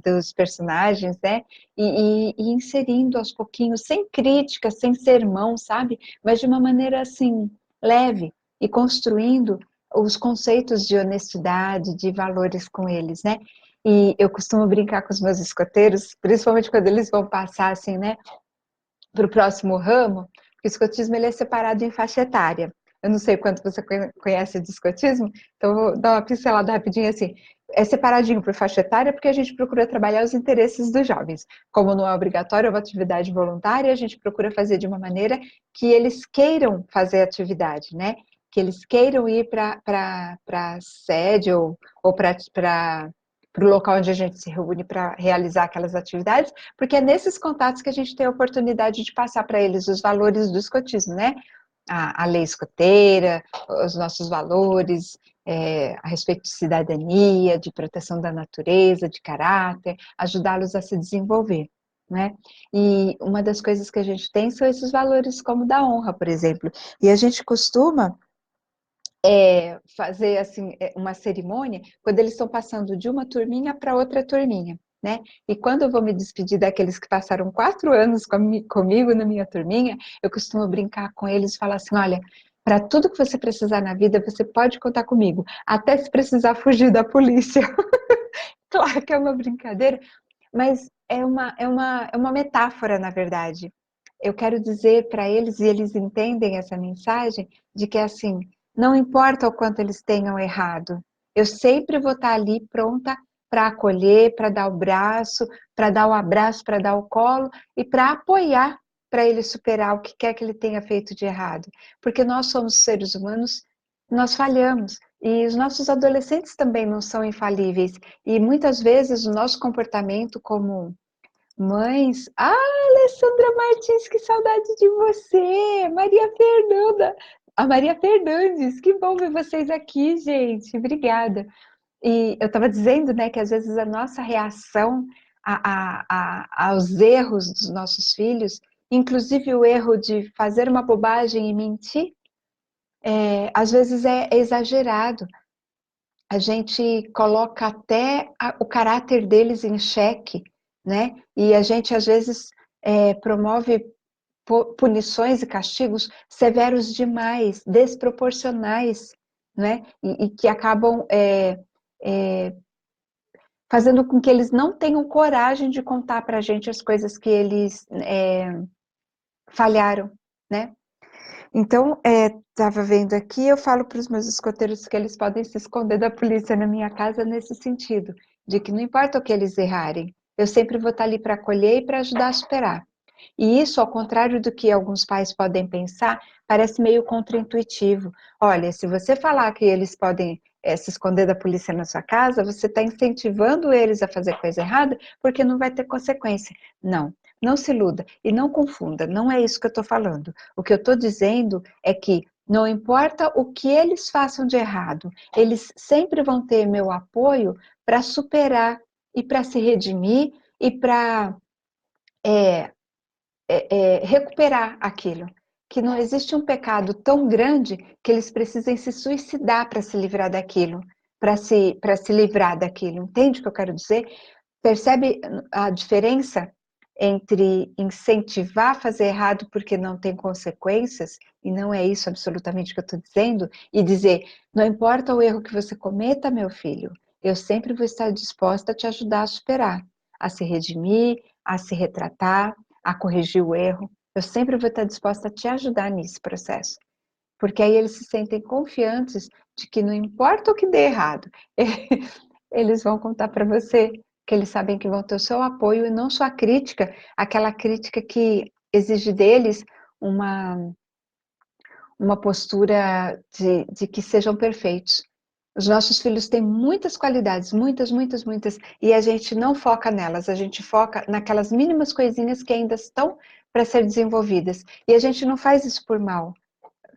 Speaker 1: dos personagens, né? E inserindo aos pouquinhos, sem crítica, sem sermão, sabe? Mas de uma maneira assim, leve e construindo os conceitos de honestidade, de valores com eles, né? E eu costumo brincar com os meus escoteiros, principalmente quando eles vão passar assim, né, para o próximo ramo, porque o escotismo ele é separado em faixa etária. Eu não sei quanto você conhece de escotismo, então vou dar uma pincelada rapidinho assim. É separadinho por faixa etária porque a gente procura trabalhar os interesses dos jovens. Como não é obrigatório, é uma atividade voluntária, a gente procura fazer de uma maneira que eles queiram fazer a atividade, né? Que eles queiram ir para a sede ou para o local onde a gente se reúne para realizar aquelas atividades, porque é nesses contatos que a gente tem a oportunidade de passar para eles os valores do escotismo, né? A lei escoteira, os nossos valores a respeito de cidadania, de proteção da natureza, de caráter, ajudá-los a se desenvolver, né? E uma das coisas que a gente tem são esses valores como da honra, por exemplo. E a gente costuma fazer assim uma cerimônia quando eles estão passando de uma turminha para outra turminha, né? E quando eu vou me despedir daqueles que passaram 4 anos comigo na minha turminha, eu costumo brincar com eles e falar assim, olha, para tudo que você precisar na vida, você pode contar comigo, até se precisar fugir da polícia. Claro que é uma brincadeira, mas é uma metáfora, na verdade. Eu quero dizer para eles, e eles entendem essa mensagem, de que assim, não importa o quanto eles tenham errado, eu sempre vou estar ali pronta para acolher, para dar o braço, para dar o abraço, para dar o colo e para apoiar para ele superar o que quer que ele tenha feito de errado. Porque nós somos seres humanos, nós falhamos. E os nossos adolescentes também não são infalíveis. E muitas vezes o nosso comportamento como mães. Ah, Alessandra Martins, que saudade de você! Maria Fernanda! A Maria Fernandes, que bom ver vocês aqui, gente. Obrigada. E eu estava dizendo, né, que às vezes a nossa reação aos erros dos nossos filhos, inclusive o erro de fazer uma bobagem e mentir, às vezes é exagerado. A gente coloca até o caráter deles em xeque, né? E a gente, às vezes, promove punições e castigos severos demais, desproporcionais, né? E que acabam fazendo com que eles não tenham coragem de contar para a gente as coisas que eles falharam, né? Então, estava vendo aqui, eu falo para os meus escoteiros que eles podem se esconder da polícia na minha casa nesse sentido, de que não importa o que eles errarem, eu sempre vou estar ali para acolher e para ajudar a superar. E isso, ao contrário do que alguns pais podem pensar, parece meio contraintuitivo. Olha, se você falar que eles podem se esconder da polícia na sua casa, você está incentivando eles a fazer coisa errada, porque não vai ter consequência. Não, não se iluda e não confunda, não é isso que eu estou falando. O que eu estou dizendo é que não importa o que eles façam de errado, eles sempre vão ter meu apoio para superar e para se redimir e para recuperar aquilo. Que não existe um pecado tão grande que eles precisem se suicidar para se livrar daquilo, para se livrar daquilo. Entende o que eu quero dizer? Percebe a diferença entre incentivar a fazer errado porque não tem consequências, e não é isso absolutamente o que eu estou dizendo, e dizer, não importa o erro que você cometa, meu filho, eu sempre vou estar disposta a te ajudar a superar, a se redimir, a se retratar, a corrigir o erro. Eu sempre vou estar disposta a te ajudar nesse processo. Porque aí eles se sentem confiantes de que não importa o que dê errado, eles vão contar para você que eles sabem que vão ter o seu apoio e não sua crítica, aquela crítica que exige deles uma, uma postura de que sejam perfeitos. Os nossos filhos têm muitas qualidades, muitas, muitas, muitas, e a gente não foca nelas, a gente foca naquelas mínimas coisinhas que ainda estão para ser desenvolvidas. E a gente não faz isso por mal.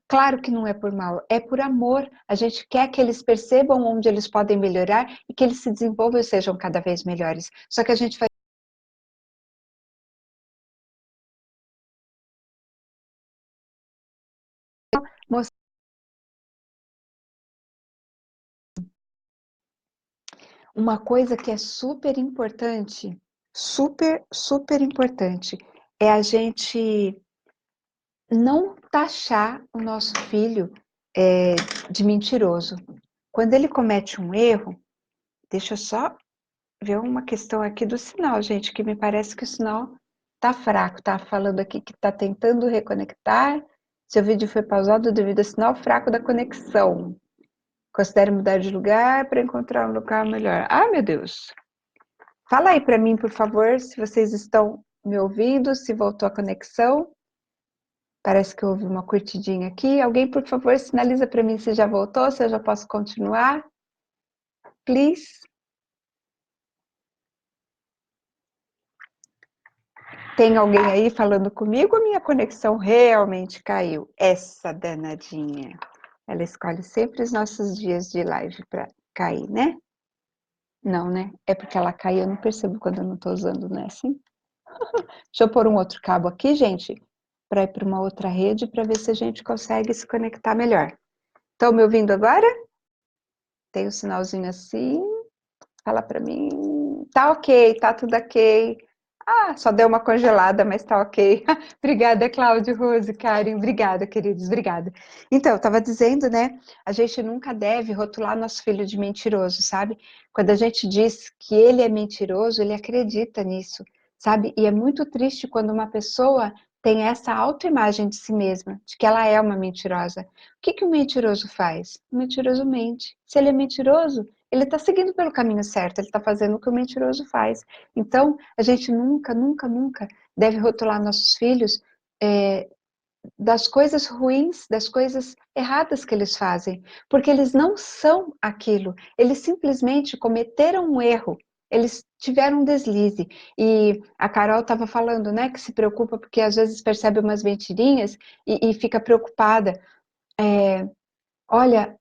Speaker 1: Claro que não é por mal, é por amor. A gente quer que eles percebam onde eles podem melhorar e que eles se desenvolvam e sejam cada vez melhores. Só que a gente faz uma coisa que é super importante, super, super importante, é a gente não taxar o nosso filho de mentiroso. Quando ele comete um erro, deixa eu só ver uma questão aqui do sinal, gente, que me parece que o sinal tá fraco. Tá falando aqui que tá tentando reconectar. Seu vídeo foi pausado devido ao sinal fraco da conexão. Considere mudar de lugar para encontrar um lugar melhor. Ah, meu Deus. Fala aí para mim, por favor, se vocês estão me ouvindo, se voltou a conexão. Parece que houve uma curtidinha aqui. Alguém, por favor, sinaliza para mim se já voltou, se eu já posso continuar. Please. Tem alguém aí falando comigo ou minha conexão realmente caiu? Essa danadinha. Ela escolhe sempre os nossos dias de live para cair, né? Não, né? É porque ela cai, eu não percebo quando eu não tô usando, né? Assim? Deixa eu pôr um outro cabo aqui, gente, para ir para uma outra rede para ver se a gente consegue se conectar melhor. Estão me ouvindo agora? Tem um sinalzinho assim? Fala para mim. Tá ok, tá tudo ok. Ah, só deu uma congelada, mas tá ok. Obrigada, Cláudio, Rose, Karen. Obrigada, queridos, obrigada. Então, eu estava dizendo, né? A gente nunca deve rotular nosso filho de mentiroso, sabe? Quando a gente diz que ele é mentiroso, ele acredita nisso, sabe? E é muito triste quando uma pessoa tem essa autoimagem de si mesma, de que ela é uma mentirosa. O que que o mentiroso faz? O mentiroso mente. Se ele é mentiroso, ele está seguindo pelo caminho certo, ele está fazendo o que o mentiroso faz. Então, a gente nunca, nunca, nunca deve rotular nossos filhos é, das coisas ruins, das coisas erradas que eles fazem, porque eles não são aquilo, eles simplesmente cometeram um erro, eles tiveram um deslize. E a Carol estava falando, né, que se preocupa porque às vezes percebe umas mentirinhas e fica preocupada. Olha,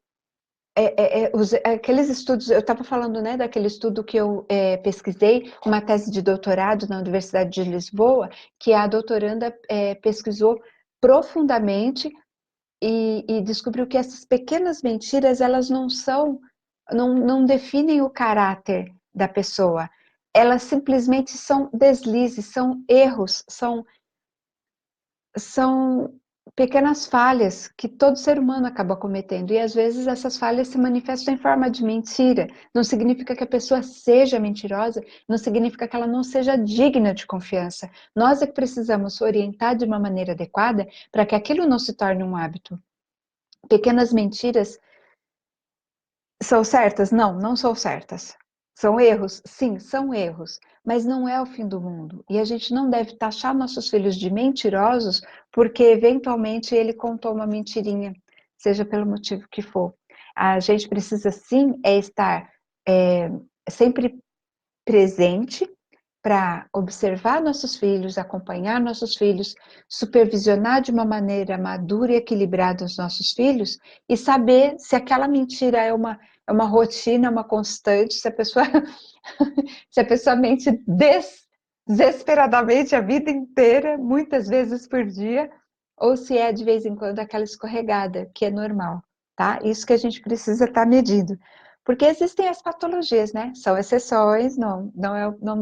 Speaker 1: aqueles estudos, eu estava falando, né, daquele estudo que eu pesquisei, uma tese de doutorado na Universidade de Lisboa, que a doutoranda pesquisou profundamente e descobriu que essas pequenas mentiras, elas não são, não definem o caráter da pessoa, elas simplesmente são deslizes, são erros, são pequenas falhas que todo ser humano acaba cometendo e às vezes essas falhas se manifestam em forma de mentira. Não significa que a pessoa seja mentirosa, não significa que ela não seja digna de confiança. Nós é que precisamos orientar de uma maneira adequada para que aquilo não se torne um hábito. Pequenas mentiras são certas? Não, não são certas. São erros? Sim, são erros. Mas não é o fim do mundo. E a gente não deve taxar nossos filhos de mentirosos porque eventualmente ele contou uma mentirinha, seja pelo motivo que for. A gente precisa sim estar é, sempre presente para observar nossos filhos, acompanhar nossos filhos, supervisionar de uma maneira madura e equilibrada os nossos filhos e saber se aquela mentira é uma rotina, uma constante, se a pessoa, se a pessoa mente desesperadamente a vida inteira, muitas vezes por dia, ou se é de vez em quando aquela escorregada, que é normal, tá? Isso que a gente precisa estar medindo. Porque existem as patologias, né? São exceções, não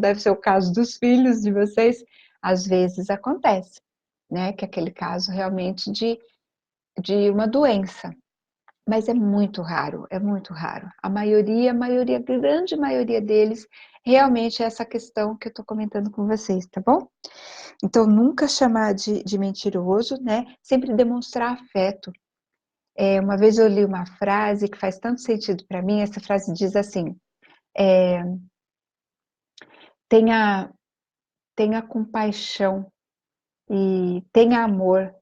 Speaker 1: deve ser o caso dos filhos de vocês. Às vezes acontece, né? Que é aquele caso realmente de uma doença. Mas é muito raro, é muito raro. A grande maioria deles, realmente é essa questão que eu estou comentando com vocês, tá bom? Então, nunca chamar de mentiroso, né? Sempre demonstrar afeto. Uma vez eu li uma frase que faz tanto sentido para mim, essa frase diz assim, tenha, tenha compaixão e tenha amor,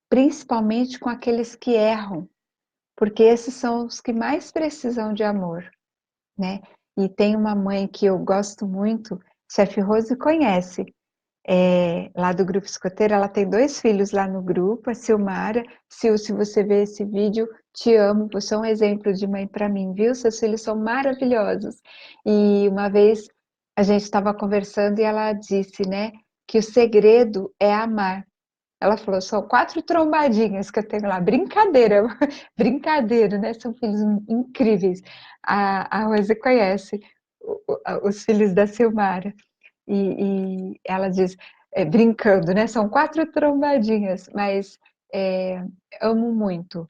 Speaker 1: principalmente com aqueles que erram, porque esses são os que mais precisam de amor, né? E tem uma mãe que eu gosto muito, Chefe Rose conhece, lá do Grupo Escoteiro, ela tem 2 filhos lá no grupo, a Silmara. Sil, se você ver esse vídeo, te amo, você é um exemplo de mãe para mim, viu? Seus filhos são maravilhosos. E uma vez a gente estava conversando e ela disse, né, que o segredo é amar. Ela falou, são 4 trombadinhas que eu tenho lá, brincadeira, brincadeira, né? São filhos incríveis. A Rose conhece os filhos da Silmara. E ela diz, brincando, né? São 4 trombadinhas, mas amo muito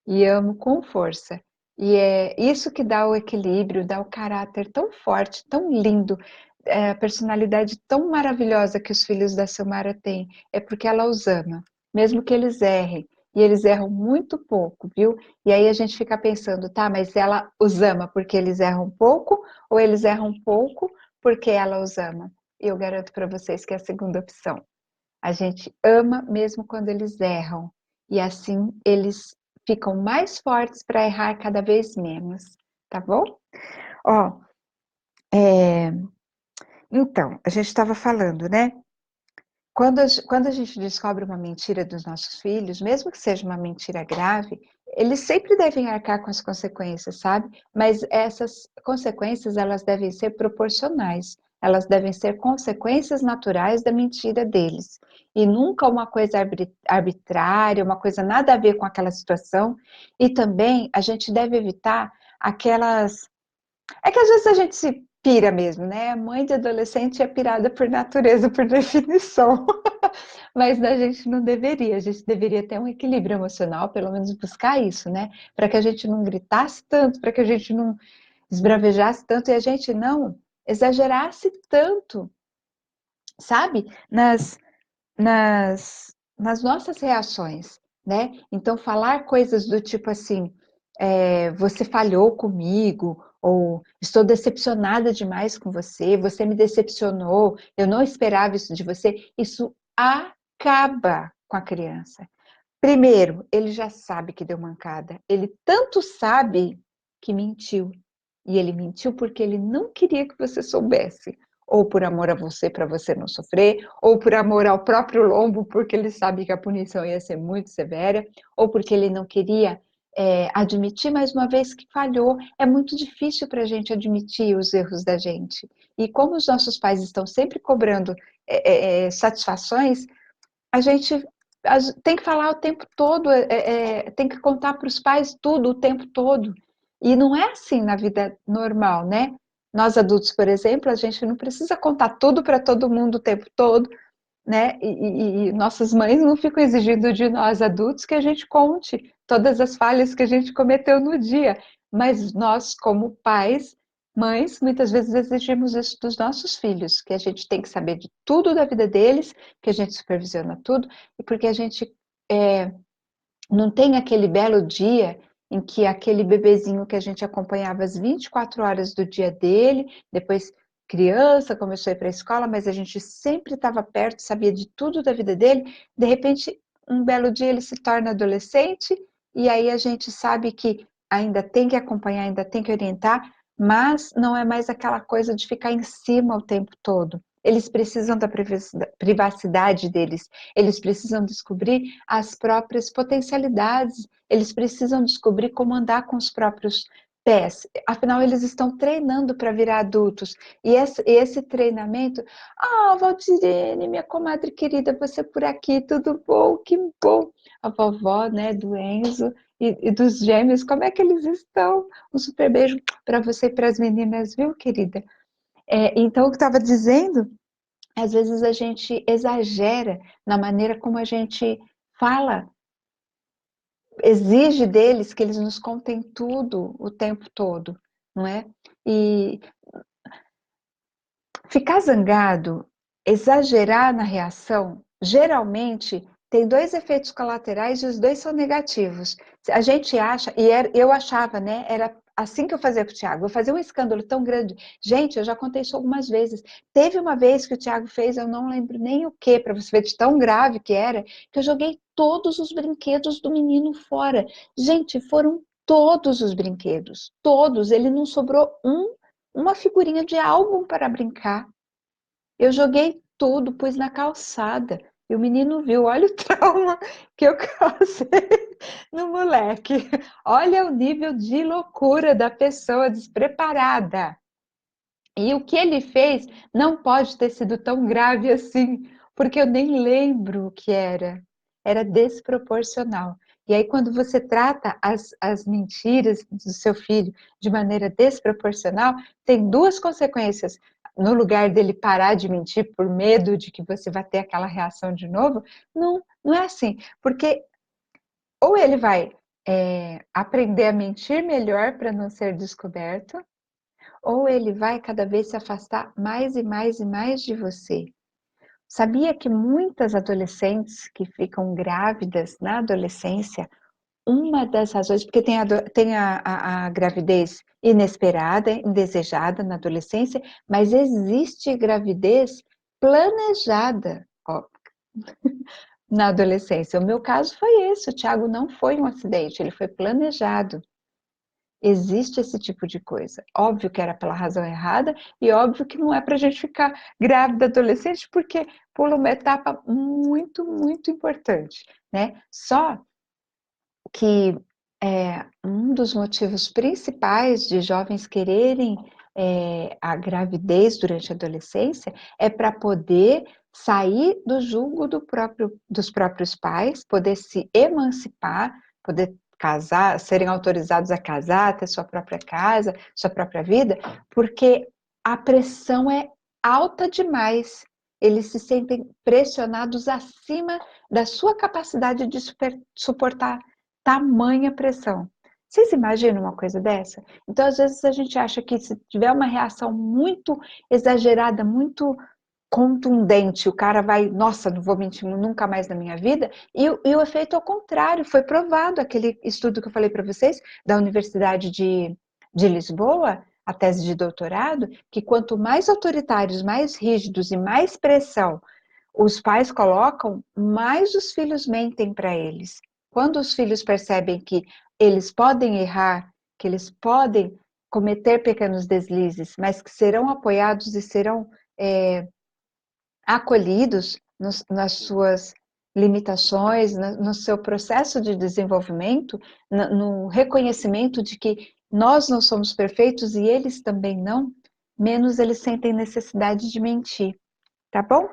Speaker 1: e amo com força. E é isso que dá o equilíbrio, dá o caráter tão forte, tão lindo, a personalidade tão maravilhosa que os filhos da Silmara têm, é porque ela os ama, mesmo que eles errem. E eles erram muito pouco, viu? E aí a gente fica pensando, tá, mas ela os ama porque eles erram pouco, ou eles erram pouco porque ela os ama? Eu garanto para vocês que é a segunda opção. A gente ama mesmo quando eles erram. E assim eles ficam mais fortes para errar cada vez menos, tá bom? Ó, é, então, a gente estava falando, né? Quando a gente descobre uma mentira dos nossos filhos, mesmo que seja uma mentira grave, eles sempre devem arcar com as consequências, sabe? Mas essas consequências, elas devem ser proporcionais. Elas devem ser consequências naturais da mentira deles. E nunca uma coisa arbitrária, uma coisa nada a ver com aquela situação. E também a gente deve evitar aquelas. É que às vezes a gente pira mesmo, né? A mãe de adolescente é pirada por natureza, por definição. Mas a gente não deveria, a gente deveria ter um equilíbrio emocional, pelo menos buscar isso, né? Para que a gente não gritasse tanto, para que a gente não esbravejasse tanto e a gente não exagerasse tanto, sabe? Nas nossas reações, né? Então, falar coisas do tipo assim, você falhou comigo, ou estou decepcionada demais com você, você me decepcionou, eu não esperava isso de você, isso acaba com a criança. Primeiro, ele já sabe que deu mancada. Ele tanto sabe que mentiu. E ele mentiu porque ele não queria que você soubesse. Ou por amor a você, para você não sofrer, ou por amor ao próprio lombo, porque ele sabe que a punição ia ser muito severa, ou porque ele não queria admitir mais uma vez que falhou. É muito difícil para a gente admitir os erros da gente. E como os nossos pais estão sempre cobrando satisfações, a gente tem que falar o tempo todo, tem que contar para os pais tudo o tempo todo. E não é assim na vida normal, né? Nós adultos, por exemplo, a gente não precisa contar tudo para todo mundo o tempo todo, né? E nossas mães não ficam exigindo de nós adultos que a gente conte todas as falhas que a gente cometeu no dia, mas nós, como pais, mães, muitas vezes exigimos isso dos nossos filhos, que a gente tem que saber de tudo da vida deles, que a gente supervisiona tudo, e porque a gente é, não tem aquele belo dia em que aquele bebezinho que a gente acompanhava as 24 horas do dia dele, depois criança, começou a ir para a escola, mas a gente sempre estava perto, sabia de tudo da vida dele, de repente, um belo dia ele se torna adolescente, e aí a gente sabe que ainda tem que acompanhar, ainda tem que orientar, mas não é mais aquela coisa de ficar em cima o tempo todo. Eles precisam da privacidade deles, eles precisam descobrir as próprias potencialidades, eles precisam descobrir como andar com os próprios pés. Afinal, eles estão treinando para virar adultos. E esse treinamento. Ah, Valdirene, minha comadre querida, você por aqui, tudo bom? Que bom. A vovó, né, do Enzo e dos gêmeos, como é que eles estão? Um super beijo para você e para as meninas, viu, querida? Então, o que eu estava dizendo, às vezes a gente exagera na maneira como a gente fala, exige deles que eles nos contem tudo o tempo todo, não é? E ficar zangado, exagerar na reação, geralmente tem dois efeitos colaterais e os dois são negativos. A gente acha, eu achava, né? Era assim que eu fazia com o Thiago. Eu fazia um escândalo tão grande. Gente, eu já contei isso algumas vezes. Teve uma vez que o Thiago fez, eu não lembro nem o que, para você ver de tão grave que era, que eu joguei todos os brinquedos do menino fora. Gente, foram todos os brinquedos, todos. Ele não sobrou uma figurinha de álbum para brincar. Eu joguei tudo, pus na calçada. E o menino viu, olha o trauma que eu causei no moleque. Olha o nível de loucura da pessoa despreparada. E o que ele fez não pode ter sido tão grave assim, porque eu nem lembro o que era. Era desproporcional. E aí, quando você trata as mentiras do seu filho de maneira desproporcional, tem duas consequências. No lugar dele parar de mentir por medo de que você vai ter aquela reação de novo, não é assim. Porque ou ele vai aprender a mentir melhor para não ser descoberto, ou ele vai cada vez se afastar mais e mais e mais de você. Sabia que muitas adolescentes que ficam grávidas na adolescência, uma das razões, porque tem a gravidez inesperada, indesejada na adolescência, mas existe gravidez planejada, ó, na adolescência. O meu caso foi esse, o Thiago não foi um acidente, ele foi planejado. Existe esse tipo de coisa. Óbvio que era pela razão errada e óbvio que não é para a gente ficar grávida adolescente, porque pula uma etapa muito, muito importante, né? Só que um dos motivos principais de jovens quererem a gravidez durante a adolescência é para poder sair do jugo dos próprios pais, poder se emancipar, poder casar, serem autorizados a casar, ter sua própria casa, sua própria vida, porque a pressão é alta demais. Eles se sentem pressionados acima da sua capacidade de suportar tamanha pressão. Vocês imaginam uma coisa dessa? Então, às vezes, a gente acha que se tiver uma reação muito exagerada, muito contundente, o cara vai, nossa, não vou mentir nunca mais na minha vida, e o efeito é o contrário, foi provado, aquele estudo que eu falei para vocês, da Universidade de Lisboa, a tese de doutorado, que quanto mais autoritários, mais rígidos e mais pressão os pais colocam, mais os filhos mentem para eles. Quando os filhos percebem que eles podem errar, que eles podem cometer pequenos deslizes, mas que serão apoiados e serão acolhidos nas suas limitações, no seu processo de desenvolvimento, no reconhecimento de que nós não somos perfeitos e eles também não, menos eles sentem necessidade de mentir, tá bom?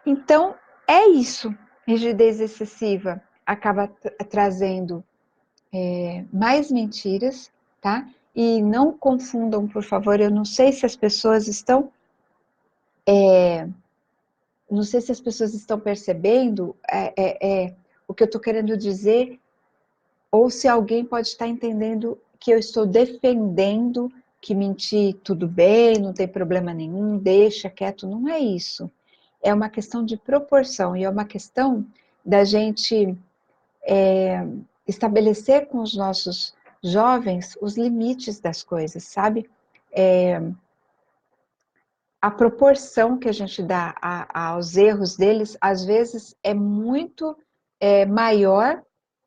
Speaker 1: Então, é isso. Rigidez excessiva acaba trazendo mais mentiras, tá? E não confundam, por favor, eu não sei se as pessoas estão não sei se as pessoas estão percebendo o que eu estou querendo dizer, ou se alguém pode estar entendendo que eu estou defendendo que mentir tudo bem, não tem problema nenhum, deixa quieto, não é isso. É uma questão de proporção e é uma questão da gente estabelecer com os nossos jovens os limites das coisas, sabe? A proporção que a gente dá aos erros deles, às vezes, é muito maior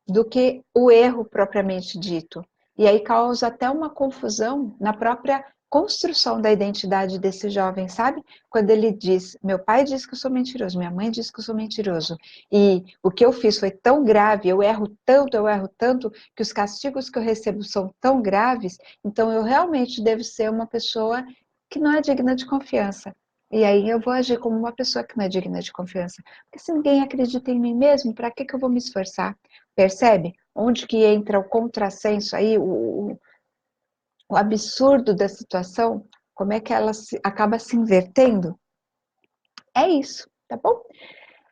Speaker 1: do que o erro propriamente dito. E aí causa até uma confusão na própria construção da identidade desse jovem, sabe? Quando ele diz, meu pai diz que eu sou mentiroso, minha mãe diz que eu sou mentiroso, e o que eu fiz foi tão grave, eu erro tanto, que os castigos que eu recebo são tão graves, então eu realmente devo ser uma pessoa que não é digna de confiança. E aí eu vou agir como uma pessoa que não é digna de confiança. Porque se ninguém acredita em mim mesmo, para que eu vou me esforçar? Percebe? Onde que entra o contrassenso aí, o absurdo da situação? Como é que ela acaba se invertendo? É isso, tá bom?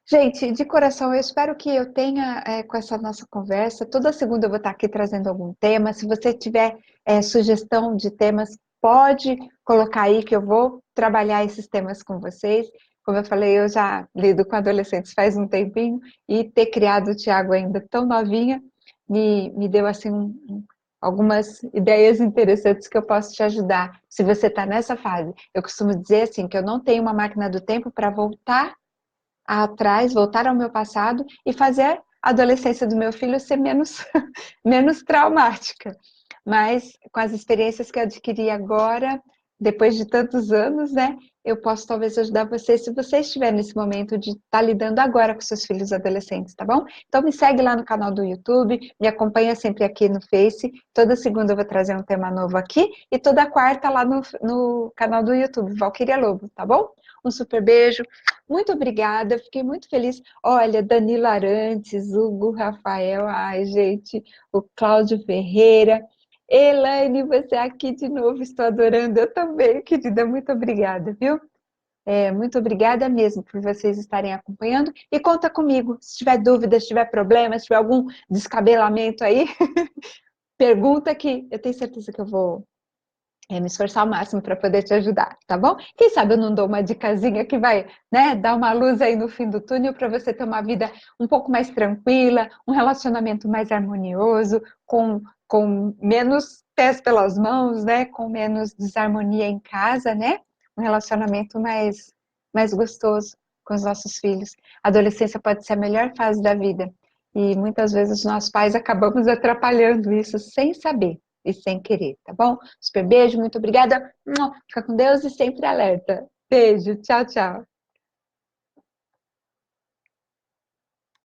Speaker 1: Gente, de coração, eu espero que eu tenha, com essa nossa conversa, toda segunda eu vou estar aqui trazendo algum tema. Se você tiver sugestão de temas, pode colocar aí que eu vou trabalhar esses temas com vocês. Como eu falei, eu já lido com adolescentes faz um tempinho e ter criado o Tiago ainda tão novinha me deu assim algumas ideias interessantes que eu posso te ajudar. Se você está nessa fase, eu costumo dizer assim que eu não tenho uma máquina do tempo para voltar atrás, voltar ao meu passado e fazer a adolescência do meu filho ser menos, menos traumática. Mas com as experiências que eu adquiri agora, depois de tantos anos, né, eu posso talvez ajudar você se você estiver nesse momento de estar lidando agora com seus filhos adolescentes, tá bom? Então me segue lá no canal do YouTube, me acompanha sempre aqui no Face. Toda segunda eu vou trazer um tema novo aqui e toda quarta lá no canal do YouTube, Valquíria Lobo, tá bom? Um super beijo, muito obrigada, fiquei muito feliz. Olha, Danilo Arantes, Hugo Rafael, ai gente, o Cláudio Ferreira, Elaine, você aqui de novo, estou adorando, eu também, querida, muito obrigada, viu? Muito obrigada mesmo por vocês estarem acompanhando e conta comigo, se tiver dúvidas, se tiver problemas, se tiver algum descabelamento aí, pergunta que eu tenho certeza que eu vou me esforçar ao máximo para poder te ajudar, tá bom? Quem sabe eu não dou uma dicasinha que vai, né, dar uma luz aí no fim do túnel para você ter uma vida um pouco mais tranquila, um relacionamento mais harmonioso, com menos pés pelas mãos, né, com menos desarmonia em casa, né? Um relacionamento mais gostoso com os nossos filhos. A adolescência pode ser a melhor fase da vida e muitas vezes nós pais acabamos atrapalhando isso sem saber e sem querer, tá bom? Super beijo, muito obrigada. Fica com Deus e sempre alerta. Beijo, tchau, tchau.